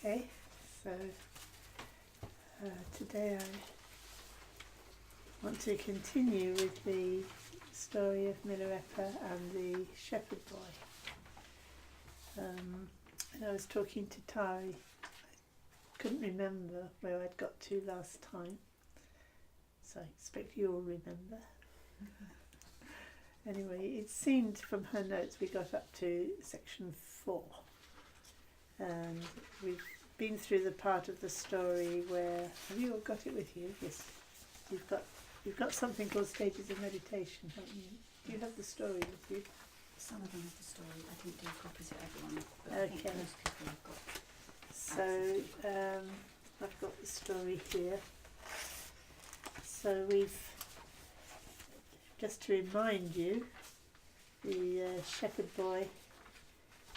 Okay, so today I want to continue with the story of Milarepa and the shepherd boy. And I was talking to Tari. I couldn't remember where I'd got to last time, so I expect you'll remember. Anyway, it seemed from her notes we got up to section 4, and we've been through the part of the story where, have you all got it with you? Yes, you've got something called Stages of Meditation, haven't you? Do you have the story with you? Some of them have the story. I didn't do copies of everyone, but Okay. I think most people have got. So I've got the story here. So we've, just to remind you, the shepherd boy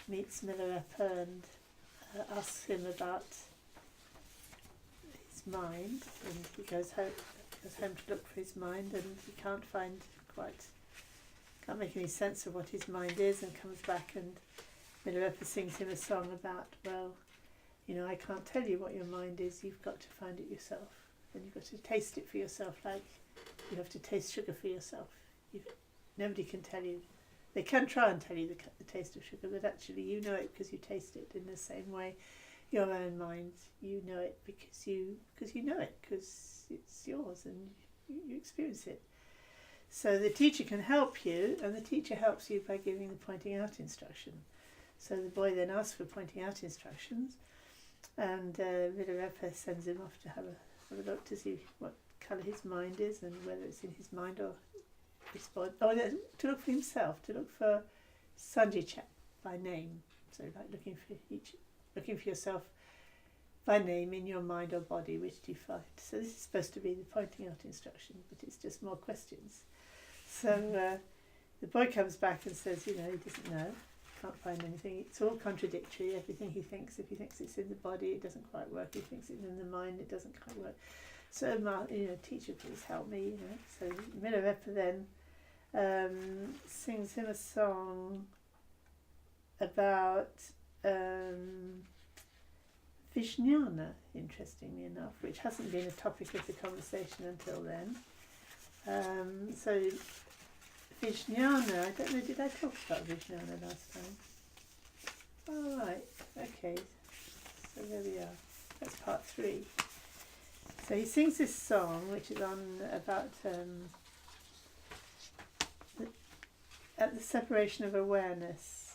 meets Milarepa and asks him about his mind, and he goes home to look for his mind, and he can't make any sense of what his mind is, and comes back, and Milarepa sings him a song about, well, you know, I can't tell you what your mind is, you've got to find it yourself, and you've got to taste it for yourself, like you have to taste sugar for yourself. Nobody can tell you. They can try and tell you the taste of sugar, but actually you know it because you taste it. In the same way, your own mind, you know it because you know it, because it's yours and you experience it. So the teacher can help you, and the teacher helps you by giving the pointing out instruction. So the boy then asks for pointing out instructions, and Milarepa sends him off to have a look to see what colour his mind is, and whether it's in his mind or his body. Oh, to look for himself, to look for Sanjay by name. So like looking for yourself by name in your mind or body, which do you find? So this is supposed to be the pointing out instruction, but it's just more questions. So the boy comes back and says, you know, he doesn't know, can't find anything. It's all contradictory. Everything he thinks, if he thinks it's in the body, it doesn't quite work. If he thinks it's in the mind, it doesn't quite work. So, you know, teacher, please help me. You know. So Milarepa then sings him a song about Vijnana, interestingly enough, which hasn't been a topic of the conversation until then. So Vijnana, I don't know, did I talk about Vijnana last time? Oh, right, okay, so there we are, that's part 3. So he sings this song, which is about at the separation of awareness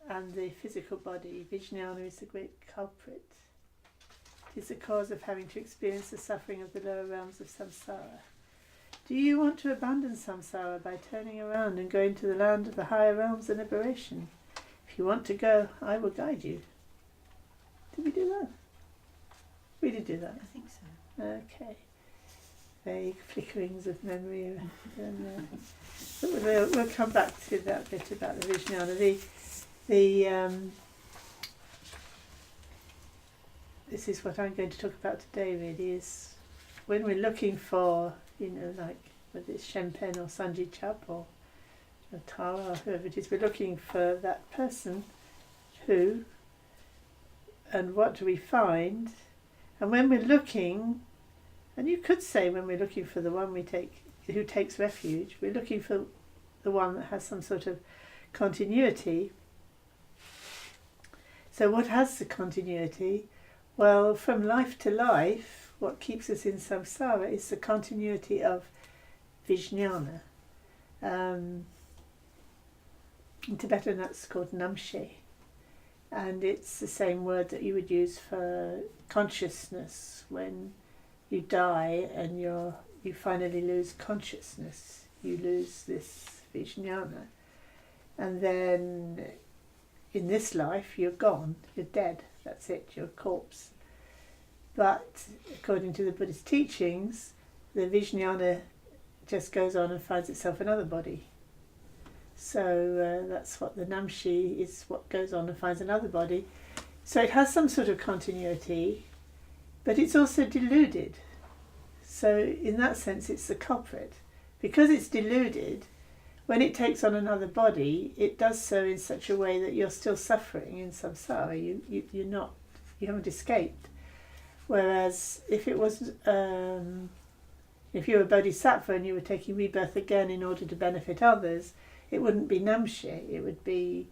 and the physical body. Vijnana is the great culprit. It is the cause of having to experience the suffering of the lower realms of samsara. Do you want to abandon samsara by turning around and going to the land of the higher realms and liberation? If you want to go, I will guide you. Did we do that? We did do that. I think so. Okay. Vague flickerings of memory. But we'll come back to that bit about the Vijnana. This is what I'm going to talk about today, really, is when we're looking for, you know, like whether it's Shenpen or Sanjay Chap or Tara or whoever it is, we're looking for that person who, and what do we find? And when we're looking, and you could say when we're looking for the one who takes refuge, we're looking for the one that has some sort of continuity. So what has the continuity? Well, from life to life, what keeps us in samsara is the continuity of Vijnana. In Tibetan that's called namshe. And it's the same word that you would use for consciousness. When you die and you finally lose consciousness, you lose this Vijnana. And then in this life you're gone, you're dead, that's it, you're a corpse. But according to the Buddhist teachings, the Vijnana just goes on and finds itself another body. So that's what the namshi is, what goes on and finds another body. So it has some sort of continuity, but it's also deluded. So in that sense it's the culprit. Because it's deluded, when it takes on another body, it does so in such a way that you're still suffering in samsara. You're not You haven't escaped. Whereas if it was, if you were a bodhisattva and you were taking rebirth again in order to benefit others, it wouldn't be namshe. It would be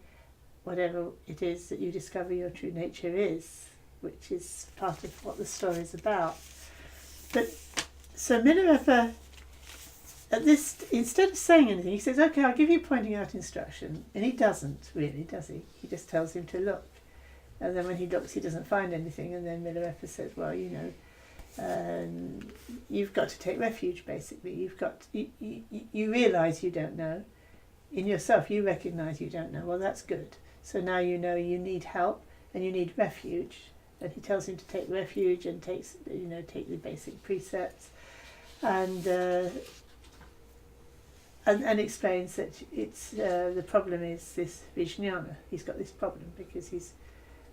whatever it is that you discover your true nature is, which is part of what the story is about. But so Milarepa, at this, instead of saying anything, he says, "Okay, I'll give you pointing out instruction," and he doesn't really, does he? He just tells him to look, and then when he looks, he doesn't find anything, and then Milarepa says, "Well, you know, you've got to take refuge. Basically, you've got you realise you don't know in yourself. You recognise you don't know. Well, that's good. So now you know you need help and you need refuge." And he tells him to take refuge and take the basic precepts, and explains that it's the problem is this Vijnana. He's got this problem because he's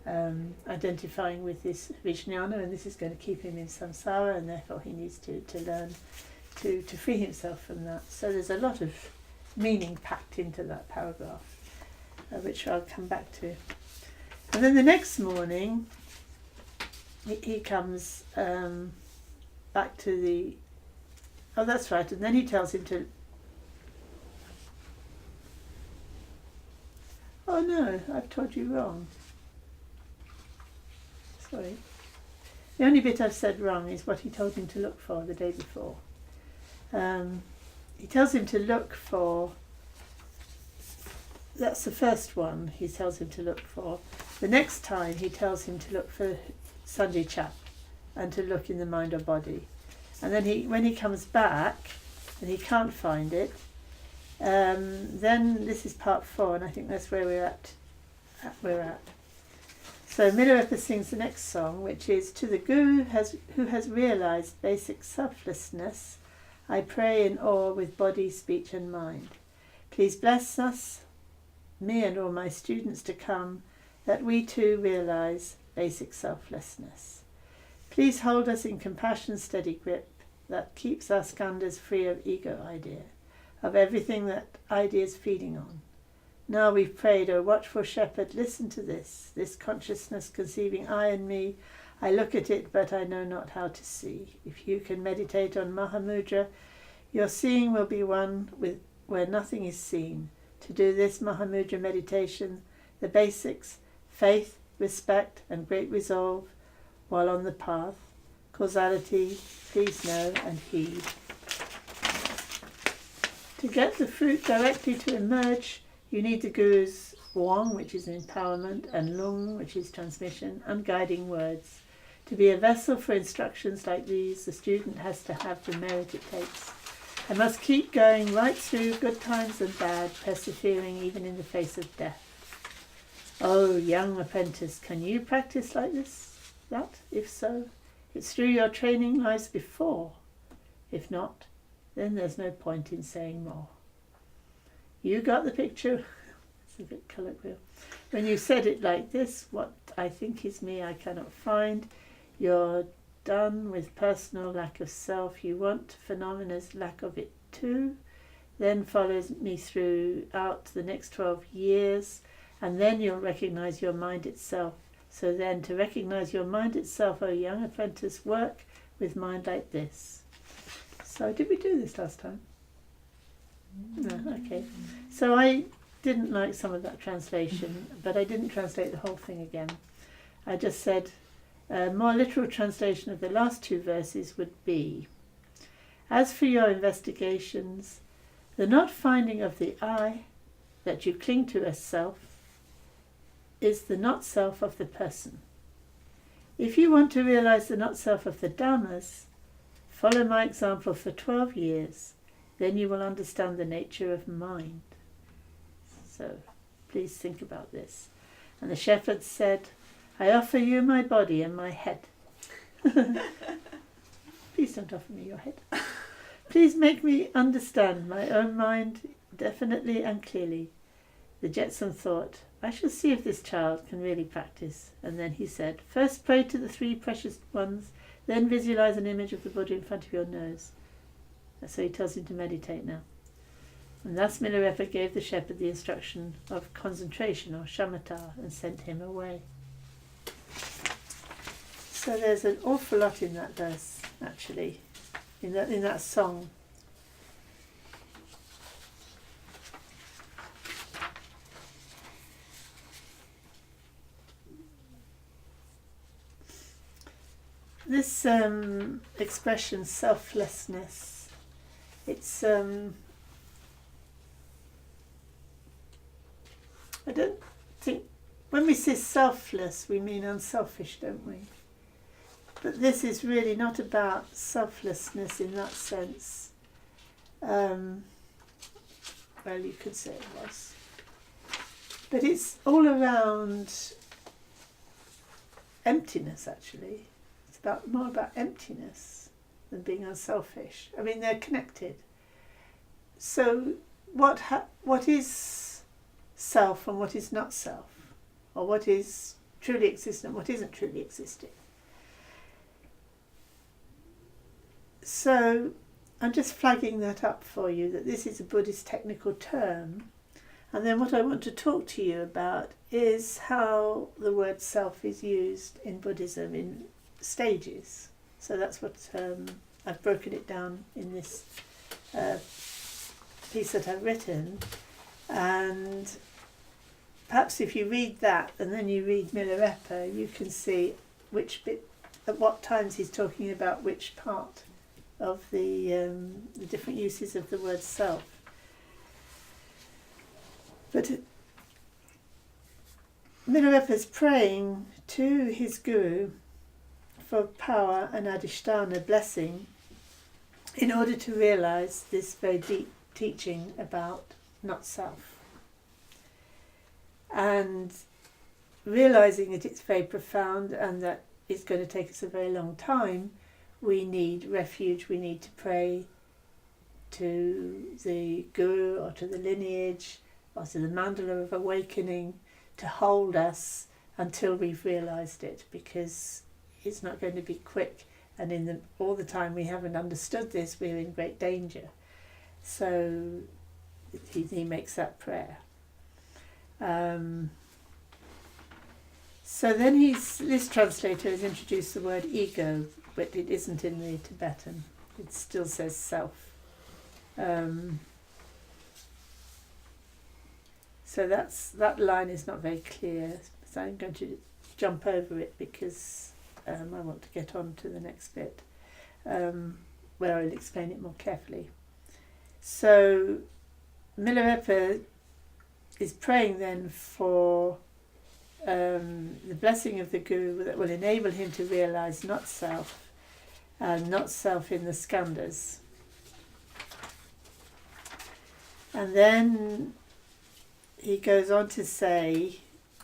identifying with this Vijnana, and this is going to keep him in samsara, and therefore he needs to learn to free himself from that. So there's a lot of meaning packed into that paragraph, which I'll come back to. And then the next morning, he comes back to the... Oh, that's right. And then he tells him to... Oh, no, I've told you wrong. Sorry. The only bit I've said wrong is what he told him to look for the day before. He tells him to look for... That's the first one he tells him to look for. The next time he tells him to look for Sanjay Chap and to look in the mind or body. And then when he comes back and he can't find it, then this is part 4, and I think that's where we're at. So Milarepa sings the next song, which is, "To the Guru who has realised basic selflessness, I pray in awe with body, speech and mind. Please bless us, me and all my students to come, that we too realise basic selflessness. Please hold us in compassion's steady grip that keeps our skandhas free of ego idea, of everything that idea is feeding on. Now we've prayed, O watchful shepherd, listen to this consciousness conceiving I and me. I look at it, but I know not how to see. If you can meditate on Mahamudra, your seeing will be one with where nothing is seen. To do this Mahamudra meditation, the basics, faith, respect and great resolve, while on the path, causality, please know and heed. To get the fruit directly to emerge, you need the Guru's Wang, which is empowerment, and Lung, which is transmission, and guiding words. To be a vessel for instructions like these, the student has to have the merit it takes. I must keep going right through good times and bad, persevering even in the face of death. Oh, young apprentice, can you practice like this? That? If so, it's through your training lies before. If not, then there's no point in saying more. You got the picture? It's a bit colloquial. When you said it like this, what I think is me I cannot find. You're done with personal lack of self. You want phenomena's lack of it too. Then follows me throughout the next 12 years, and then you'll recognize your mind itself. So then, to recognize your mind itself, O young apprentice, work with mind like this. So, did we do this last time? No, okay. So I didn't like some of that translation, but I didn't translate the whole thing again. I just said, a more literal translation of the last 2 verses would be, as for your investigations, the not finding of the I that you cling to as self is the not self of the person. If you want to realize the not self of the Dhammas, follow my example for 12 years, then you will understand the nature of mind. So please think about this. And the shepherd said, I offer you my body and my head. Please don't offer me your head. Please make me understand my own mind definitely and clearly. The Jetson thought, I shall see if this child can really practice. And then he said, first pray to the 3 precious ones, then visualize an image of the Buddha in front of your nose. So he tells him to meditate now. And thus Milarepa gave the shepherd the instruction of concentration or shamatha and sent him away. So there's an awful lot in that verse, actually, in that song. This expression, selflessness, it's I don't think, when we say selfless, we mean unselfish, don't we? But this is really not about selflessness in that sense. Well, you could say it was. But it's all around emptiness, actually. It's more about emptiness than being unselfish. I mean, they're connected. So what is self and what is not self? Or what is truly existent, what isn't truly existing? So I'm just flagging that up for you, that this is a Buddhist technical term. And then what I want to talk to you about is how the word self is used in Buddhism in stages. So that's what I've broken it down in this piece that I've written. And perhaps if you read that and then you read Milarepa, you can see which bit, at what times he's talking about which part of the different uses of the word self. But Milarepa is praying to his guru for power and adhisthana blessing in order to realise this very deep teaching about not self. And realising that it's very profound and that it's going to take us a very long time, we need refuge, we need to pray to the guru or to the lineage or to the mandala of awakening to hold us until we've realised it, because it's not going to be quick, and all the time we haven't understood this, we're in great danger. So he makes that prayer. So then this translator has introduced the word ego, but it isn't in the Tibetan. It still says self. So that line is not very clear, so I'm going to jump over it because I want to get on to the next bit where I'll explain it more carefully. So Milarepa is praying then for the blessing of the Guru that will enable him to realise not self, and not self in the skandhas. And then he goes on to say,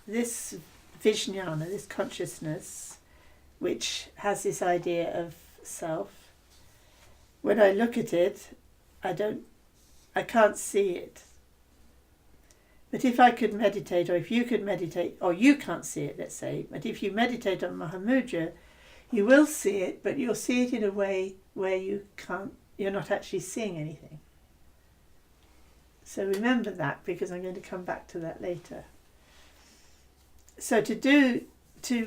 this vijnana, this consciousness, which has this idea of self, when I look at it, I can't see it. But if I could meditate, or if you could meditate, or you can't see it, let's say, but if you meditate on Mahamudra, you will see it, but you'll see it in a way where you're not actually seeing anything. So remember that, because I'm going to come back to that later. So to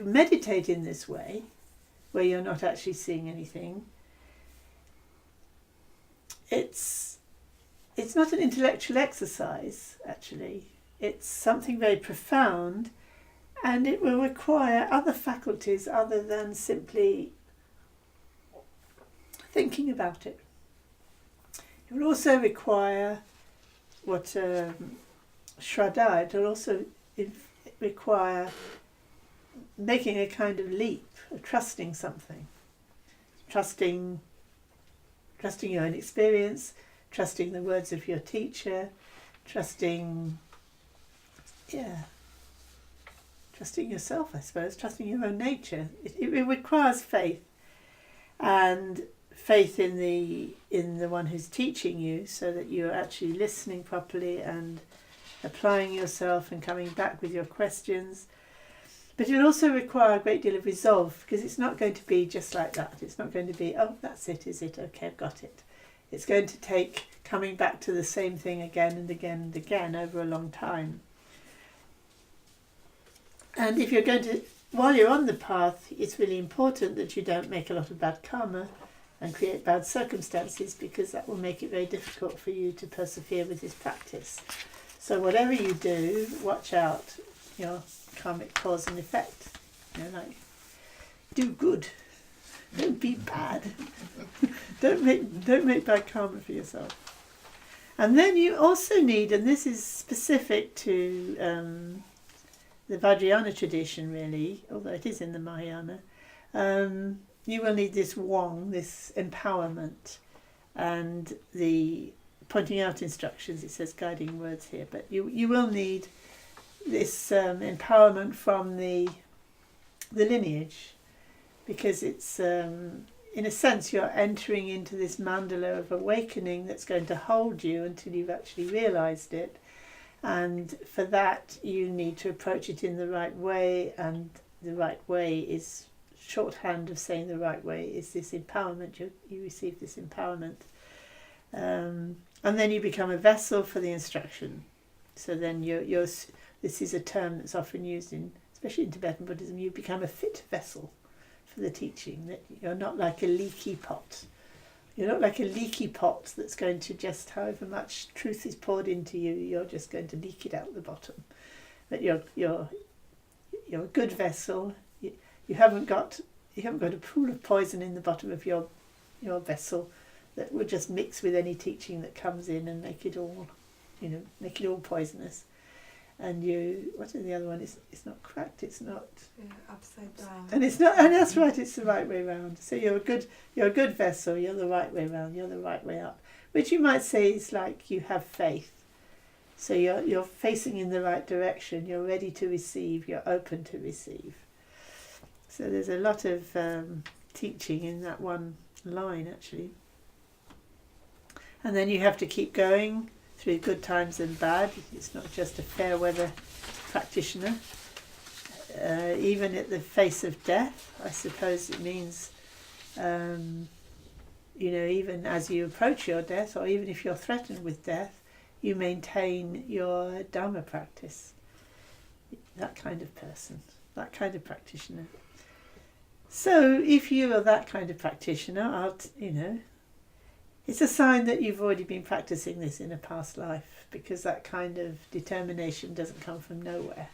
meditate in this way, where you're not actually seeing anything, it's not an intellectual exercise, actually. It's something very profound, and it will require other faculties other than simply thinking about it. It will also require what Shraddha, it will also require making a kind of leap, trusting something, trusting your own experience, trusting the words of your teacher, trusting yourself, I suppose, trusting your own nature. It requires faith, and faith in the one who's teaching you, so that you're actually listening properly and applying yourself and coming back with your questions. But it'll also require a great deal of resolve, because it's not going to be just like that. It's not going to be, oh, that's it, is it? Okay, I've got it. It's going to take coming back to the same thing again and again and again over a long time. And if you're going to while you're on the path, it's really important that you don't make a lot of bad karma and create bad circumstances, because that will make it very difficult for you to persevere with this practice. So whatever you do, watch out your karmic cause and effect. Like, do good, don't be bad. don't make bad karma for yourself. And then you also need, and this is specific to the Vajrayana tradition really, although it is in the Mahayana, you will need this wong, this empowerment, and the pointing out instructions. It says guiding words here, but you will need this empowerment from the lineage, because it's in a sense you're entering into this mandala of awakening that's going to hold you until you've actually realised it. And for that you need to approach it in the right way, and the right way is shorthand of saying the right way is this empowerment. You receive this empowerment, and then you become a vessel for the instruction. So then you're this is a term that's often used in, especially in Tibetan Buddhism, you become a fit vessel for the teaching, that you're not like a leaky pot. You're not like a leaky pot that's going to just, however much truth is poured into you, you're just going to leak it out the bottom. But you're a good vessel. You haven't got a pool of poison in the bottom of your vessel that will just mix with any teaching that comes in and make it all poisonous. And what is the other one? It's not cracked. It's not upside down. And it's not. And that's right. It's the right way round. So you're a good vessel. You're the right way round. You're the right way up. Which you might say is like you have faith. So you're facing in the right direction. You're ready to receive. You're open to receive. So there's a lot of teaching in that one line actually. And then you have to keep going through good times and bad. It's not just a fair weather practitioner. Even at the face of death, I suppose it means, even as you approach your death, or even if you're threatened with death, you maintain your Dharma practice. That kind of person, that kind of practitioner. So if you are that kind of practitioner, it's a sign that you've already been practicing this in a past life, because that kind of determination doesn't come from nowhere.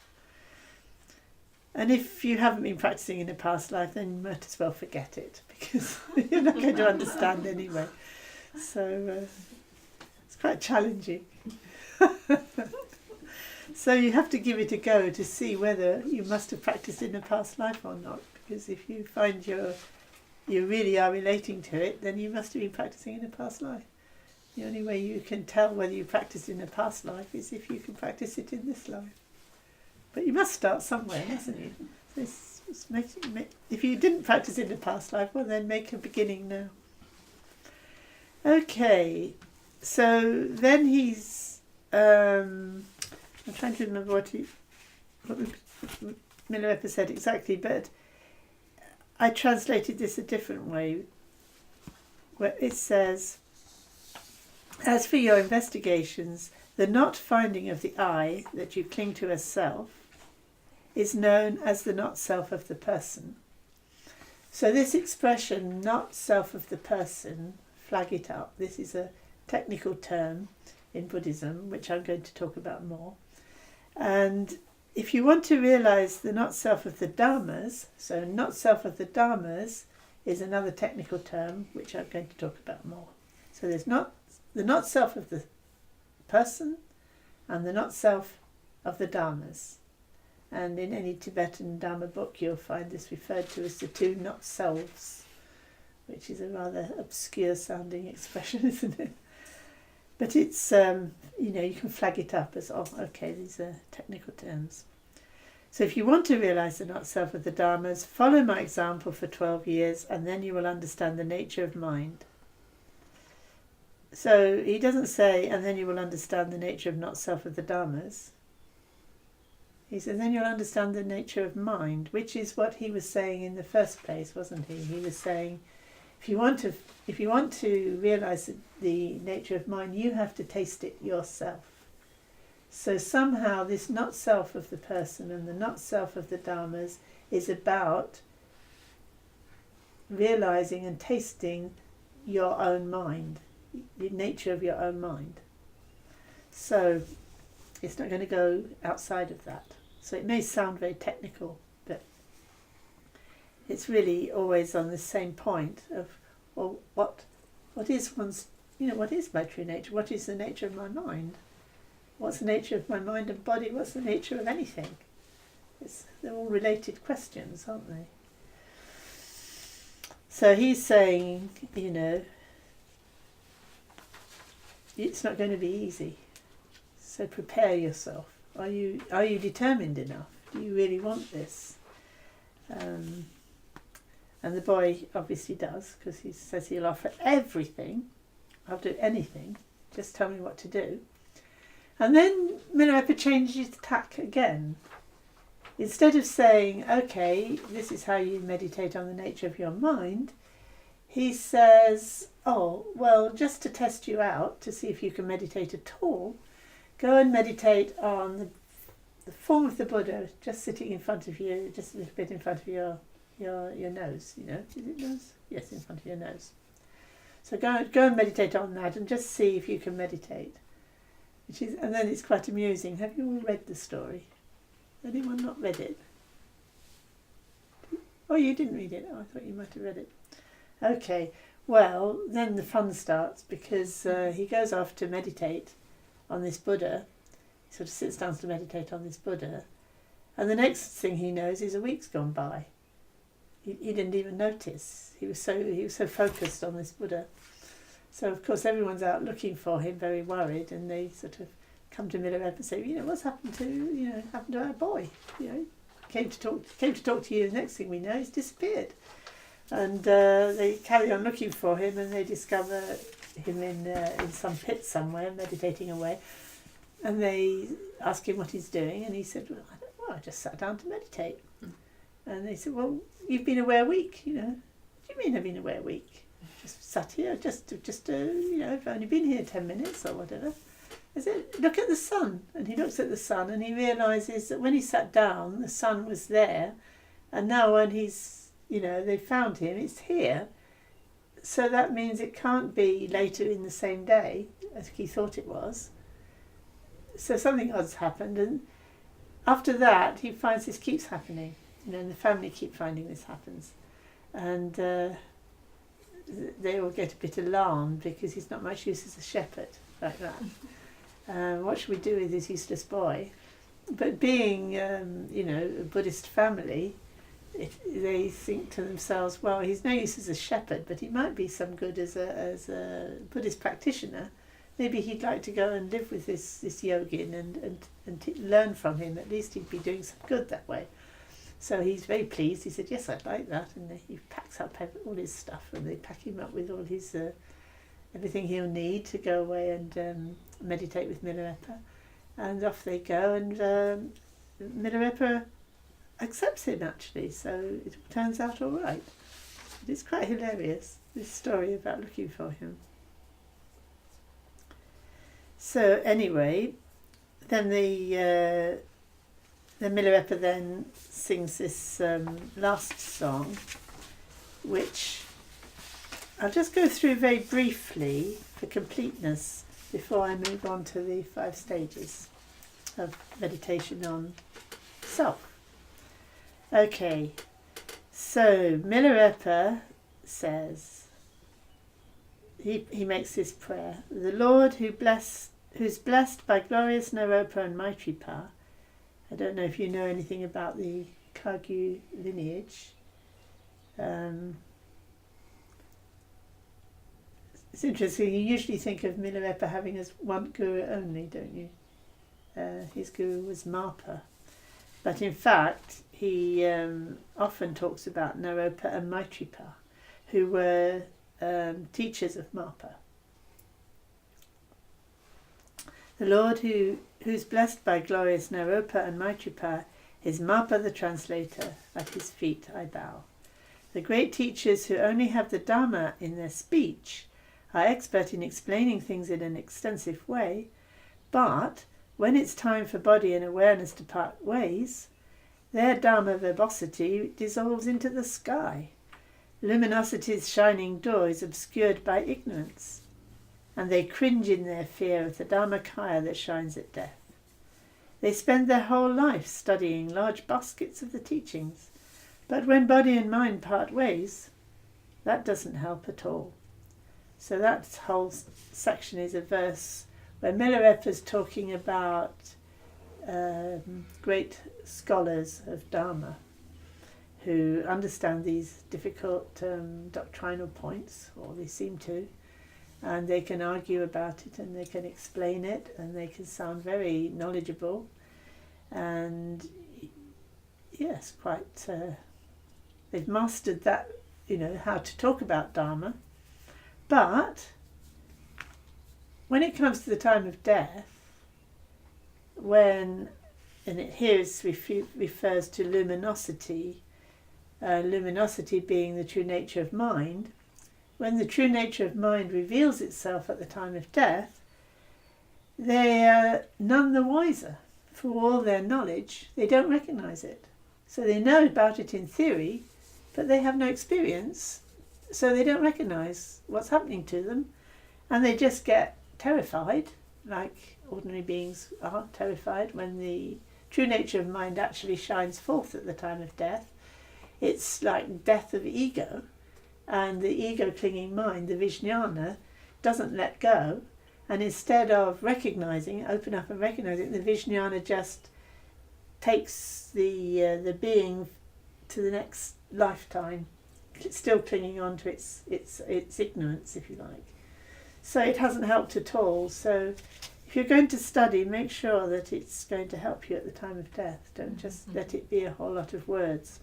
And if you haven't been practicing in a past life, then you might as well forget it, because you're not going to understand anyway. So it's quite challenging. So you have to give it a go to see whether you must have practiced in a past life or not, because if you find you really are relating to it, then you must have been practicing in a past life. The only way you can tell whether you practiced in a past life is if you can practice it in this life. But you must start somewhere, mustn't you? So if you didn't practice in the past life, well then make a beginning now. Okay, so then he's... I'm trying to remember what Milarepa said exactly, but I translated this a different way, where it says, as for your investigations, the not finding of the I that you cling to as self is known as the not self of the person. So this expression, not self of the person, flag it up. This is a technical term in Buddhism, which I'm going to talk about more. And if you want to realize the not self of the dharmas, so not self of the dharmas is another technical term which I'm going to talk about more. So there's the not self of the person and the not self of the dharmas. And in any Tibetan Dharma book you'll find this referred to as the two not selves, which is a rather obscure sounding expression, isn't it? But it's, you can flag it up as, oh, okay, these are technical terms. So if you want to realize the not self of the dharmas, follow my example for 12 years and then you will understand the nature of mind. So he doesn't say, and then you will understand the nature of not self of the dharmas. He says, then you'll understand the nature of mind, which is what he was saying in the first place, wasn't he? He was saying, if you want to realize the nature of mind, you have to taste it yourself. So somehow this not self of the person and the not self of the dharmas is about realizing and tasting your own mind, the nature of your own mind. So it's not going to go outside of that. So it may sound very technical, but it's really always on the same point of, well, what is one's, what is my true nature? What is the nature of my mind? What's the nature of my mind and body? What's the nature of anything? They're all related questions, aren't they? So he's saying, it's not going to be easy. So prepare yourself. Are you determined enough? Do you really want this? And the boy obviously does, because he says he'll offer everything. I'll do anything. Just tell me what to do. And then Milarepa changes tack again. Instead of saying, okay, this is how you meditate on the nature of your mind, he says, oh, well, just to test you out, to see if you can meditate at all, go and meditate on the form of the Buddha just sitting in front of you, just a little bit in front of your nose, Is it nose? Yes, in front of your nose. So go and meditate on that and just see if you can meditate. And then it's quite amusing. Have you all read the story? Anyone not read it? Oh, you didn't read it? Oh, I thought you might have read it. Okay, well, then the fun starts, because he goes off to meditate on this Buddha. He sort of sits down to meditate on this Buddha. And the next thing he knows is a week's gone by. He didn't even notice. He was so focused on this Buddha. So, of course, everyone's out looking for him, very worried, and they sort of come to Milarepa and say, what's happened to our boy? Came to talk to you. The next thing we know, he's disappeared. And they carry on looking for him, and they discover him in some pit somewhere, meditating away. And they ask him what he's doing, and he said, I just sat down to meditate. And they said, well, you've been away a week. What do you mean I've been away a week? Just sat here, I've only been here 10 minutes or whatever. I said, look at the sun. And he looks at the sun, and he realises that when he sat down, the sun was there. And now when they found him, it's here. So that means it can't be later in the same day, as he thought it was. So something odd's happened. And after that, he finds this keeps happening. And the family keep finding this happens. And they all get a bit alarmed, because he's not much use as a shepherd like that. What should we do with this useless boy? But being, a Buddhist family, they think to themselves, well, he's no use as a shepherd, but he might be some good as a Buddhist practitioner. Maybe he'd like to go and live with this yogin and learn from him. At least he'd be doing some good that way. So he's very pleased. He said, yes, I'd like that. And he packs up all his stuff, and they pack him up with all his everything he'll need to go away and meditate with Milarepa. And off they go, and Milarepa accepts him, actually. So it turns out all right. It's quite hilarious, this story about looking for him. So anyway, then the Milarepa then sings this last song, which I'll just go through very briefly for completeness before I move on to the 5 stages of meditation on self. Okay, so Milarepa says, he makes this prayer: the Lord who's blessed by glorious Naropa and Maitripa. I don't know if you know anything about the Kagyu lineage. It's interesting, you usually think of Milarepa having as one guru only, don't you? His guru was Marpa. But in fact, he often talks about Naropa and Maitripa, who were teachers of Marpa. The Lord who's blessed by glorious Naropa and Maitripa is Marpa the translator. At his feet I bow. The great teachers who only have the Dharma in their speech are expert in explaining things in an extensive way, but when it's time for body and awareness to part ways, their Dharma verbosity dissolves into the sky. Luminosity's shining door is obscured by ignorance, and they cringe in their fear of the Dharmakaya that shines at death. They spend their whole life studying large baskets of the teachings, but when body and mind part ways, that doesn't help at all. So that whole section is a verse where Milarepa is talking about great scholars of Dharma who understand these difficult doctrinal points, or they seem to, and they can argue about it and they can explain it and they can sound very knowledgeable and yes, quite they've mastered that, how to talk about Dharma. But when it comes to the time of death, and it here refers to luminosity, luminosity being the true nature of mind, when the true nature of mind reveals itself at the time of death, they are none the wiser. For all their knowledge, they don't recognise it. So they know about it in theory, but they have no experience, so they don't recognise what's happening to them, and they just get terrified, like ordinary beings are terrified when the true nature of mind actually shines forth at the time of death. It's like death of ego, and the ego-clinging mind, the Vijnana, doesn't let go, and instead of recognising, open up and recognizing, the Vijnana just takes the being to the next lifetime. It's still clinging on to its ignorance, if you like. So it hasn't helped at all. So if you're going to study, make sure that it's going to help you at the time of death. Don't just let it be a whole lot of words.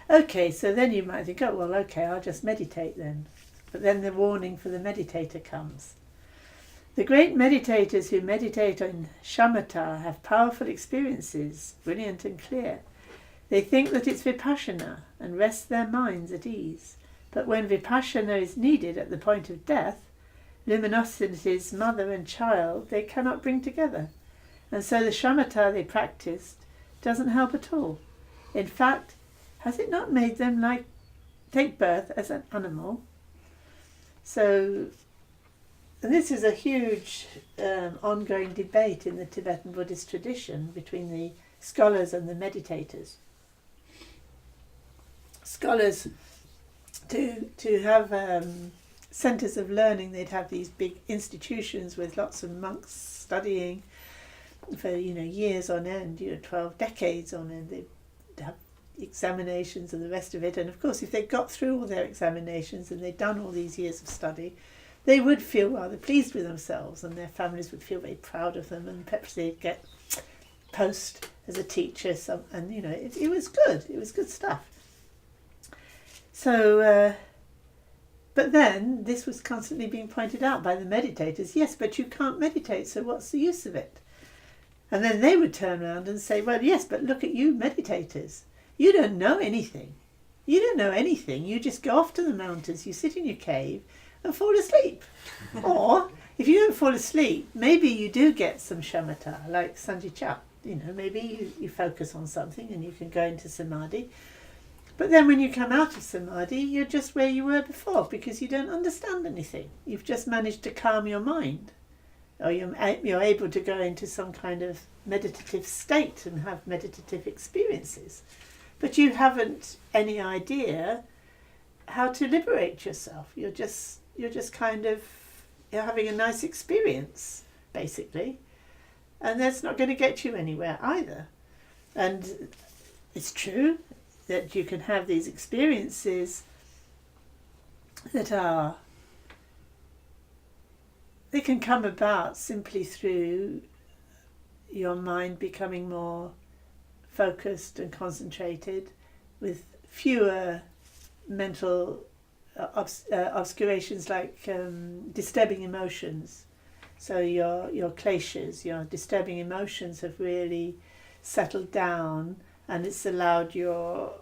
Okay, so then you might think, oh, well, okay, I'll just meditate then. But then the warning for the meditator comes. The great meditators who meditate on shamatha have powerful experiences, brilliant and clear. They think that it's vipassana and rest their minds at ease. But when vipassana is needed at the point of death, luminosity's mother and child they cannot bring together. And so the shamatha they practiced doesn't help at all. In fact, has it not made them take birth as an animal? So this is a huge ongoing debate in the Tibetan Buddhist tradition between the scholars and the meditators. Scholars, to have centres of learning, they'd have these big institutions with lots of monks studying for years on end, 12 decades on end. They'd have examinations and the rest of it, and of course if they got through all their examinations and they'd done all these years of study, they would feel rather pleased with themselves and their families would feel very proud of them, and perhaps they'd get post as a teacher, and it was good stuff. So but then this was constantly being pointed out by the meditators. Yes, but you can't meditate, so what's the use of it? And then they would turn around and say, well, yes, but look at you meditators. You don't know anything. You don't know anything. You just go off to the mountains, you sit in your cave and fall asleep. Or if you don't fall asleep, maybe you do get some shamatha, like Sanji Chap. Maybe you focus on something and you can go into samadhi. But then when you come out of samadhi, you're just where you were before because you don't understand anything. You've just managed to calm your mind. Or you're able to go into some kind of meditative state and have meditative experiences. But you haven't any idea how to liberate yourself. You're just kind of having a nice experience, basically. And that's not going to get you anywhere either. And it's true that you can have these experiences that they can come about simply through your mind becoming more focused and concentrated with fewer mental obscurations like disturbing emotions. So your kleshas, your disturbing emotions have really settled down, and it's allowed your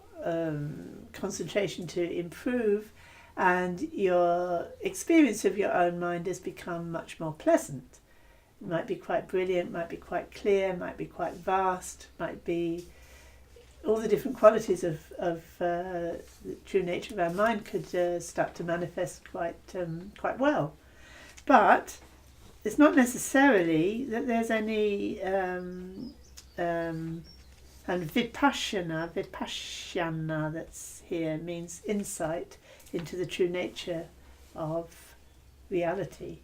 concentration to improve, and your experience of your own mind has become much more pleasant. might be quite brilliant, might be quite clear, might be quite vast, might be all the different qualities of the true nature of our mind could start to manifest quite well. But it's not necessarily that there's any and vipassana that's here means insight into the true nature of reality.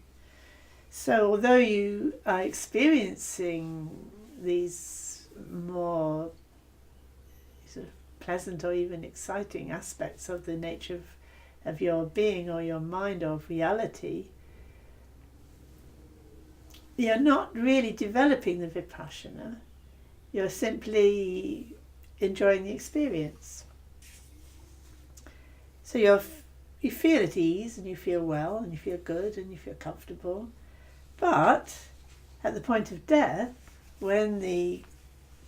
So although you are experiencing these more sort of pleasant or even exciting aspects of the nature of your being or your mind or of reality, you're not really developing the vipassana. You're simply enjoying the experience. So you feel at ease and you feel well and you feel good and you feel comfortable. But at the point of death, when the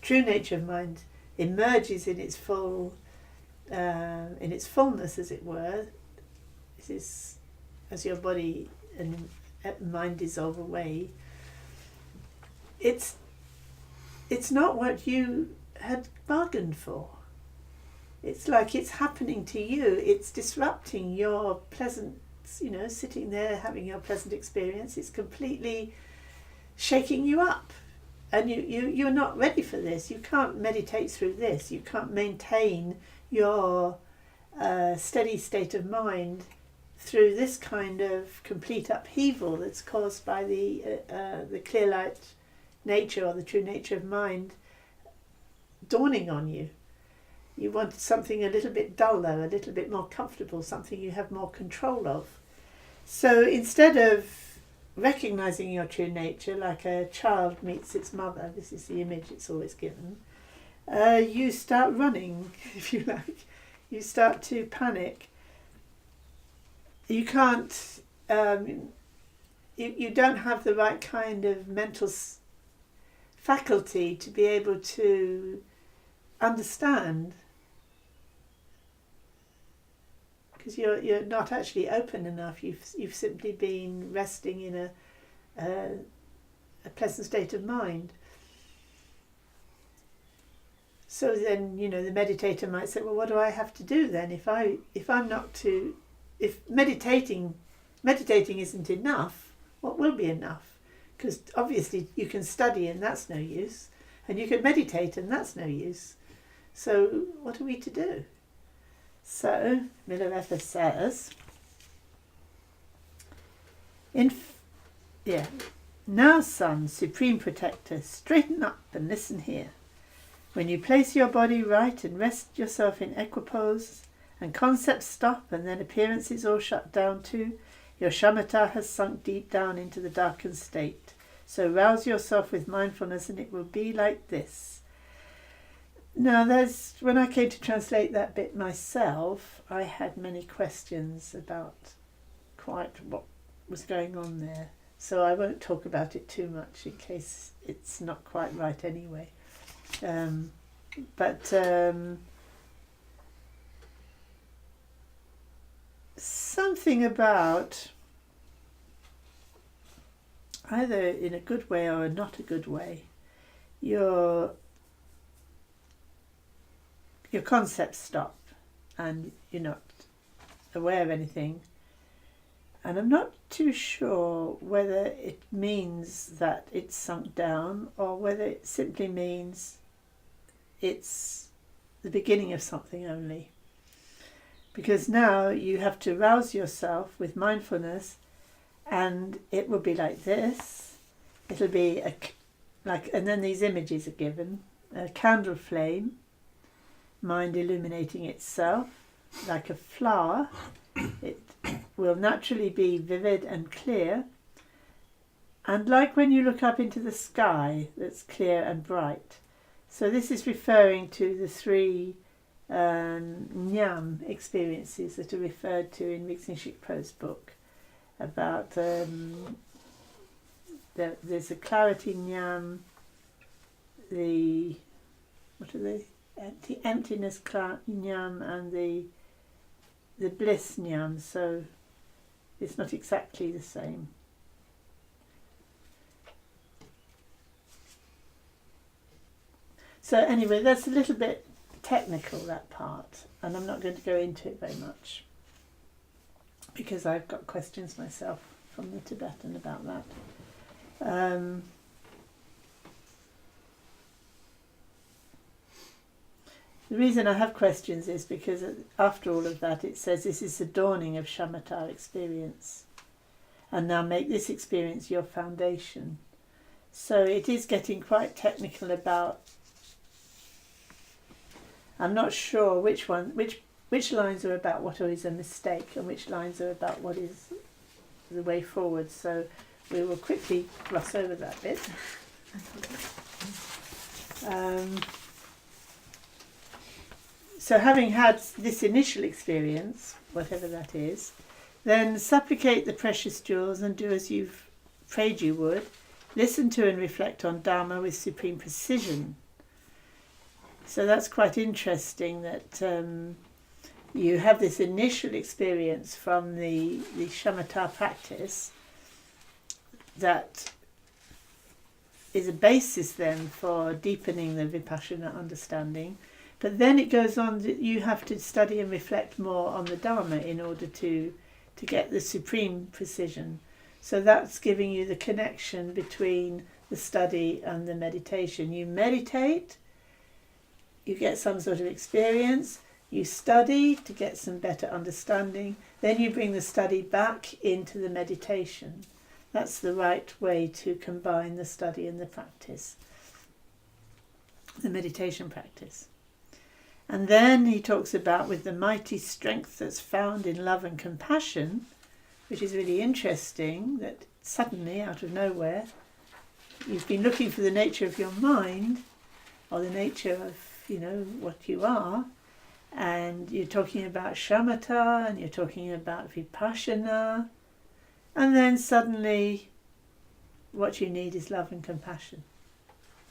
true nature of mind emerges in its full, in its fullness, as it were, it is as your body and mind dissolve away. It's not what you had bargained for. It's like it's happening to you. It's disrupting your pleasant, sitting there having your pleasant experience. It's completely shaking you up. And you're not ready for this. You can't meditate through this. You can't maintain your steady state of mind through this kind of complete upheaval that's caused by the clear light nature or the true nature of mind dawning on you. You want something a little bit duller, a little bit more comfortable, something you have more control of. So instead of recognizing your true nature like a child meets its mother, this is the image it's always given, you start running, if you like. You start to panic. You can't, you don't have the right kind of mental faculty to be able to understand, because you're not actually open enough. You've simply been resting in a pleasant state of mind. So then, the meditator might say, well, what do I have to do then? If meditating isn't enough, what will be enough? Because obviously you can study and that's no use, and you can meditate and that's no use. So what are we to do? So Milarepa says, now son, supreme protector, straighten up and listen here. When you place your body right and rest yourself in equipoise, and concepts stop and then appearances all shut down too, your shamatha has sunk deep down into the darkened state. So rouse yourself with mindfulness and it will be like this. Now when I came to translate that bit myself, I had many questions about quite what was going on there. So I won't talk about it too much in case it's not quite right anyway. But something about, either in a good way or not a good way, your concepts stop and you're not aware of anything. And I'm not too sure whether it means that it's sunk down or whether it simply means it's the beginning of something only. Because now you have to rouse yourself with mindfulness, and it will be like this. It'll be and then these images are given: a candle flame, mind illuminating itself like a flower. It will naturally be vivid and clear, and like when you look up into the sky, that's clear and bright. So this is referring to the three Nyam experiences that are referred to in Rizin Shikpo's book about there's a clarity Nyam, the emptiness Nyam, and the bliss Nyam. So it's not exactly the same. So anyway, that's a little bit technical, that part, and I'm not going to go into it very much because I've got questions myself from the Tibetan about that. The reason I have questions is because after all of that it says this is the dawning of shamatha experience, and now make this experience your foundation. So it is getting quite technical about, I'm not sure which lines are about what is a mistake and which lines are about what is the way forward. So we will quickly gloss over that bit. So having had this initial experience, whatever that is, then supplicate the precious jewels and do as you've prayed you would. Listen to and reflect on Dharma with supreme precision. So that's quite interesting that you have this initial experience from the shamatha practice that is a basis then for deepening the vipassana understanding. But then it goes on that you have to study and reflect more on the Dharma in order to get the supreme precision. So that's giving you the connection between the study and the meditation. You meditate, you get some sort of experience, you study to get some better understanding, then you bring the study back into the meditation. That's the right way to combine the study and the practice, the meditation practice. And then he talks about with the mighty strength that's found in love and compassion, which is really interesting, that suddenly, out of nowhere, you've been looking for the nature of your mind, or the nature of, what you are, and you're talking about shamatha, and you're talking about vipassana, and then suddenly what you need is love and compassion.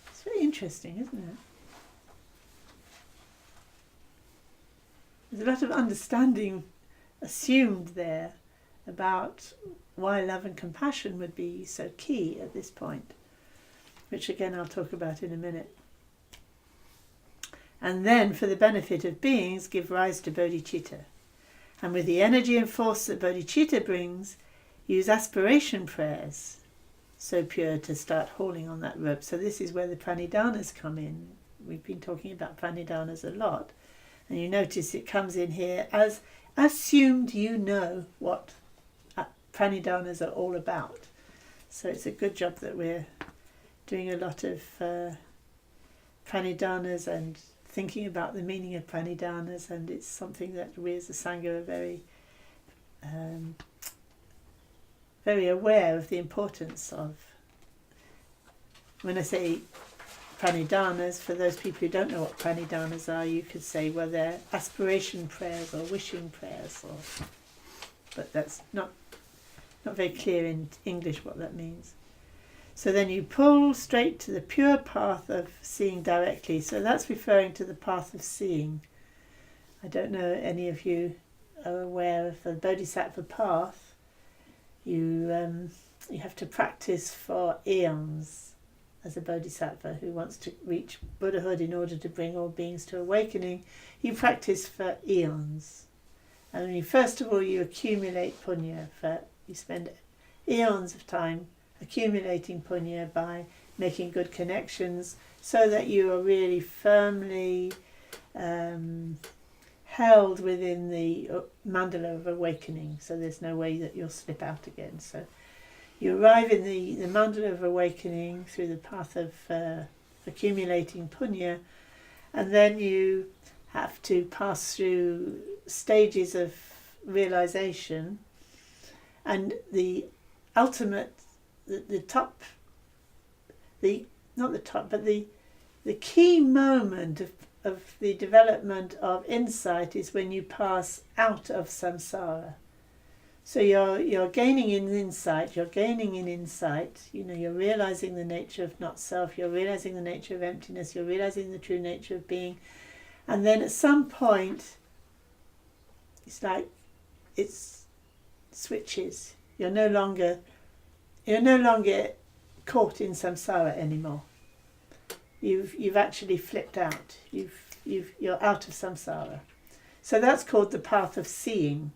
It's very interesting, isn't it? There's a lot of understanding assumed there about why love and compassion would be so key at this point, which again I'll talk about in a minute. And then, for the benefit of beings, give rise to bodhicitta. And with the energy and force that bodhicitta brings, use aspiration prayers, so pure, to start hauling on that rope. So this is where the pranidhanas come in. We've been talking about pranidhanas a lot. And you notice it comes in here as assumed you know what pranidhanas are all about. So it's a good job that we're doing a lot of pranidhanas and thinking about the meaning of pranidhanas, and it's something that we as a Sangha are very aware of the importance of. When I say pranidhanas, for those people who don't know what pranidhanas are, you could say, well, they're aspiration prayers or wishing prayers, but that's not very clear in English what that means. So then you pull straight to the pure path of seeing directly. So that's referring to the path of seeing. I don't know any of you are aware of the Bodhisattva path. You have to practice for eons as a Bodhisattva who wants to reach Buddhahood in order to bring all beings to awakening. You practice for eons. And first of all you accumulate punya. You spend eons of time accumulating punya by making good connections so that you are really firmly held within the mandala of awakening, so there's no way that you'll slip out again. So you arrive in the mandala of awakening through the path of accumulating punya, and then you have to pass through stages of realization, and the ultimate, the key moment of the development of insight is when you pass out of samsara. So you're gaining in insight, you're realizing the nature of not self, you're realizing the nature of emptiness, you're realizing the true nature of being, and then at some point it's like it switches. You're no longer caught in samsara anymore. You've actually flipped out. You're out of samsara. So that's called the path of seeing.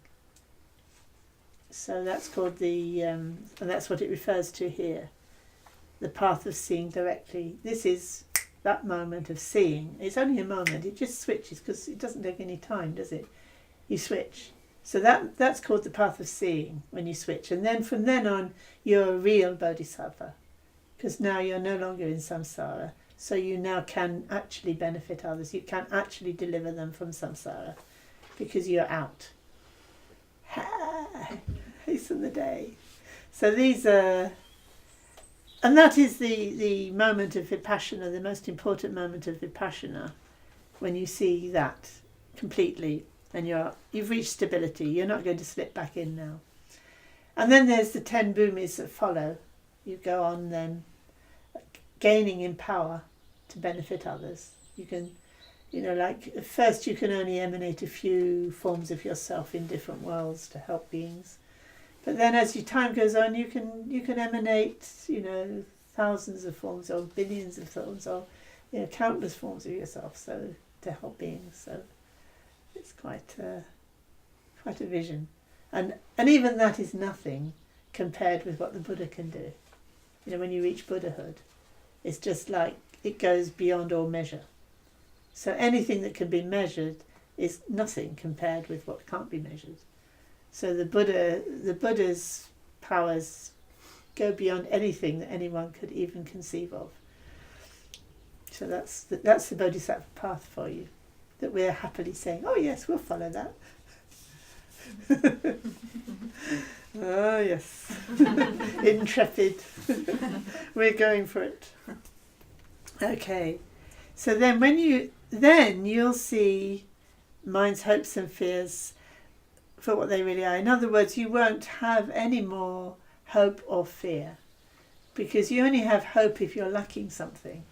So that's called and that's what it refers to here. The path of seeing directly. This is that moment of seeing. It's only a moment. It just switches because it doesn't take any time, does it? You switch. So that's called the path of seeing when you switch. And then from then on, you're a real bodhisattva because now you're no longer in samsara. So you now can actually benefit others. You can actually deliver them from samsara because you're out. Hasten the day. So these are... And that is the moment of Vipassana, the most important moment of Vipassana, when you see that completely and you've reached stability. You're not going to slip back in now. And then there's the 10 bhumis that follow. You go on then gaining in power to benefit others. You can, like at first you can only emanate a few forms of yourself in different worlds to help beings. But then as your time goes on, you can emanate, thousands of forms or billions of forms or countless forms of yourself, so to help beings. So it's quite a vision, and even that is nothing compared with what the Buddha can do. When you reach Buddhahood, it's just like it goes beyond all measure. So anything that can be measured is nothing compared with what can't be measured. So the Buddha's powers go beyond anything that anyone could even conceive of. So that's the Bodhisattva path for you, that we're happily saying, oh yes, we'll follow that. Oh yes, intrepid. We're going for it. Okay, so then you'll see mind's hopes and fears for what they really are. In other words, you won't have any more hope or fear, because you only have hope if you're lacking something.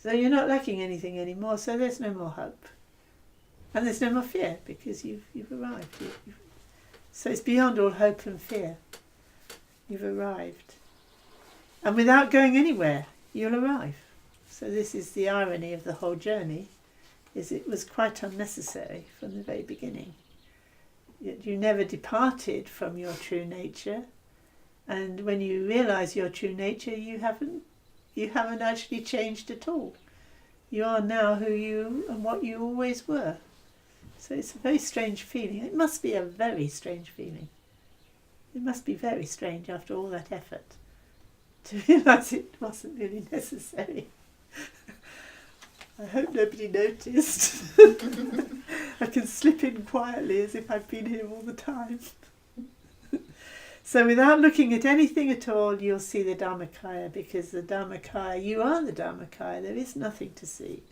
So you're not lacking anything anymore, so there's no more hope. And there's no more fear, because you've arrived. So it's beyond all hope and fear. You've arrived. And without going anywhere, you'll arrive. So this is the irony of the whole journey, is it was quite unnecessary from the very beginning. You never departed from your true nature, and when you realise your true nature, you haven't actually changed at all. You are now who you and what you always were. So it's a very strange feeling. It must be a very strange feeling. It must be very strange after all that effort to realise it wasn't really necessary. I hope nobody noticed. I can slip in quietly as if I've been here all the time. So without looking at anything at all, you'll see the Dharmakaya, because the Dharmakaya, you are the Dharmakaya, there is nothing to see.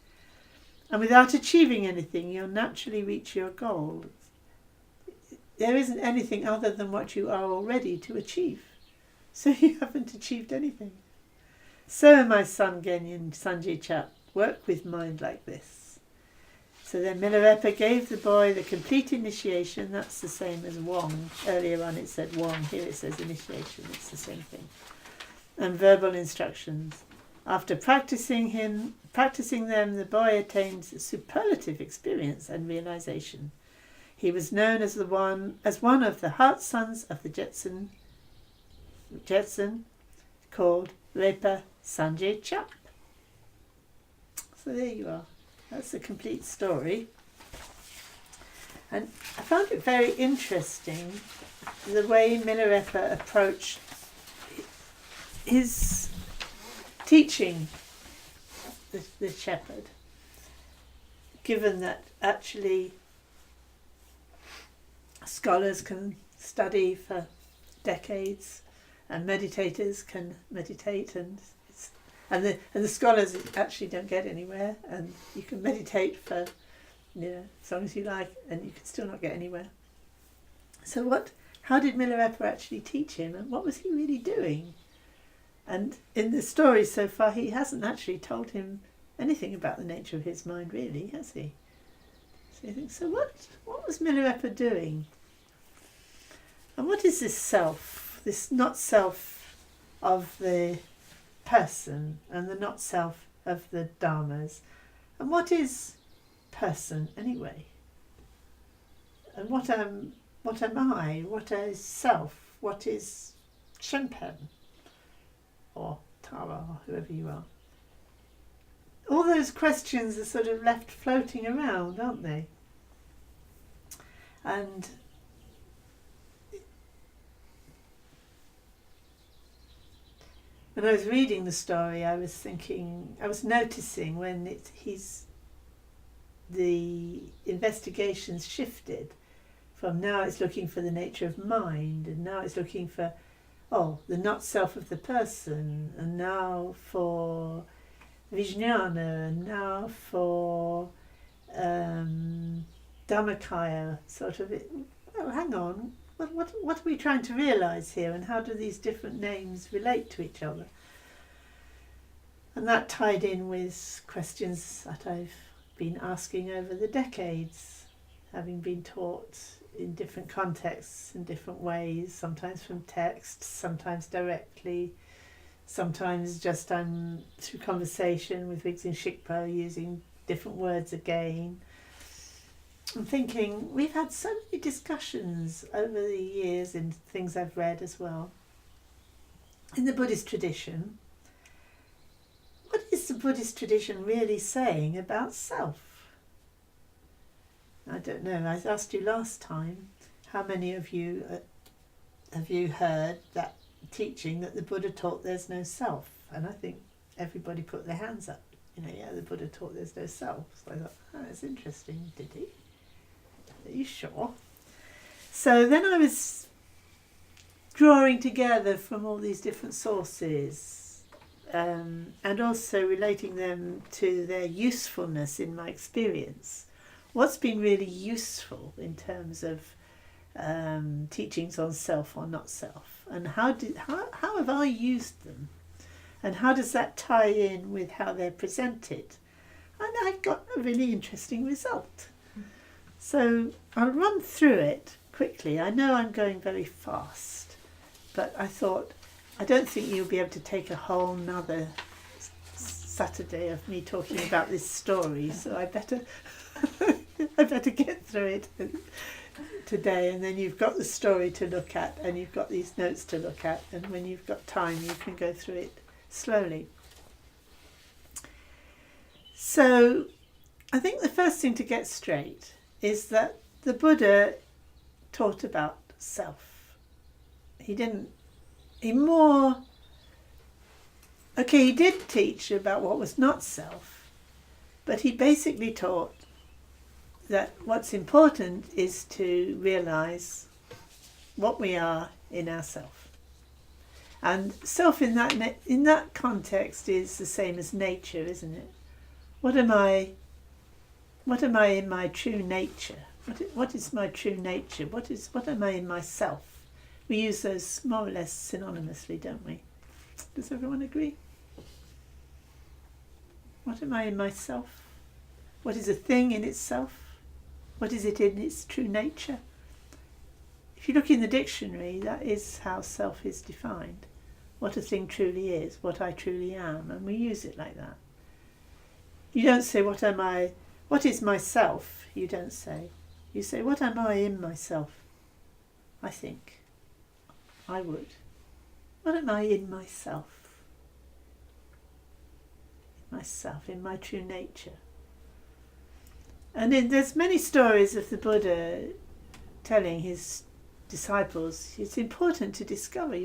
And without achieving anything, you'll naturally reach your goal. There isn't anything other than what you are already to achieve. So you haven't achieved anything. So my son Genyin Sanjay Chap, work with mind like this. So then Milarepa gave the boy the complete initiation. That's the same as Wong. Earlier on it said Wong, here it says initiation. It's the same thing. And verbal instructions. After practicing them, the boy attained superlative experience and realization. He was known as one of the heart sons of the Jetson, called Repa Sanjay Chap. So there you are. That's the complete story. And I found it very interesting the way Milarepa approached his teaching the shepherd, given that actually scholars can study for decades and meditators can meditate, and the scholars actually don't get anywhere, and you can meditate for as long as you like, and you can still not get anywhere. So how did Milarepa actually teach him, and what was he really doing? And in the story so far, he hasn't actually told him anything about the nature of his mind, really, has he? So you think, so what was Milarepa doing? And what is this self, this not self of the person and the not self of the Dharmas. And what is person anyway? And what am I? What is self? What is Shenpen? Or Tara, or whoever you are. All those questions are sort of left floating around, aren't they? And when I was reading the story, I was noticing when the investigations shifted from now it's looking for the nature of mind, and now it's looking for the not self of the person, and now for Vijnana, and now for Dhammakaya, sort of it. Oh, hang on, what are we trying to realise here, and how do these different names relate to each other? And that tied in with questions that I've been asking over the decades, having been taught in different contexts, in different ways, sometimes from text, sometimes directly, sometimes just through conversation with Vigzin Shikpo, using different words again. I'm thinking, we've had so many discussions over the years in things I've read as well. In the Buddhist tradition, what is the Buddhist tradition really saying about self? I don't know. I asked you last time, how many of you have you heard that teaching that the Buddha taught there's no self? And I think everybody put their hands up. The Buddha taught there's no self. So I thought, that's interesting. Did he? Are you sure? So then I was drawing together from all these different sources, and also relating them to their usefulness in my experience. What's been really useful in terms of teachings on self or not self, and how have I used them, and how does that tie in with how they're presented? And I got a really interesting result. So I'll run through it quickly. I know I'm going very fast, but I thought, I don't think you'll be able to take a whole nother Saturday of me talking about this story, so I better get through it today, and then you've got the story to look at, and you've got these notes to look at, and when you've got time you can go through it slowly. So I think the first thing to get straight is that the Buddha taught about self. He did teach about what was not self, but he basically taught that what's important is to realise what we are in ourself. And self in that context is the same as nature, isn't it? What am I in my true nature? What is my true nature? What am I in myself? We use those more or less synonymously, don't we? Does everyone agree? What am I in myself? What is a thing in itself? What is it in its true nature? If you look in the dictionary, that is how self is defined. What a thing truly is, what I truly am, and we use it like that. You don't say, what is myself? You don't say. You say, what am I in myself? I think. I would. What am I in myself? Myself, in my true nature. And there's many stories of the Buddha telling his disciples it's important to discover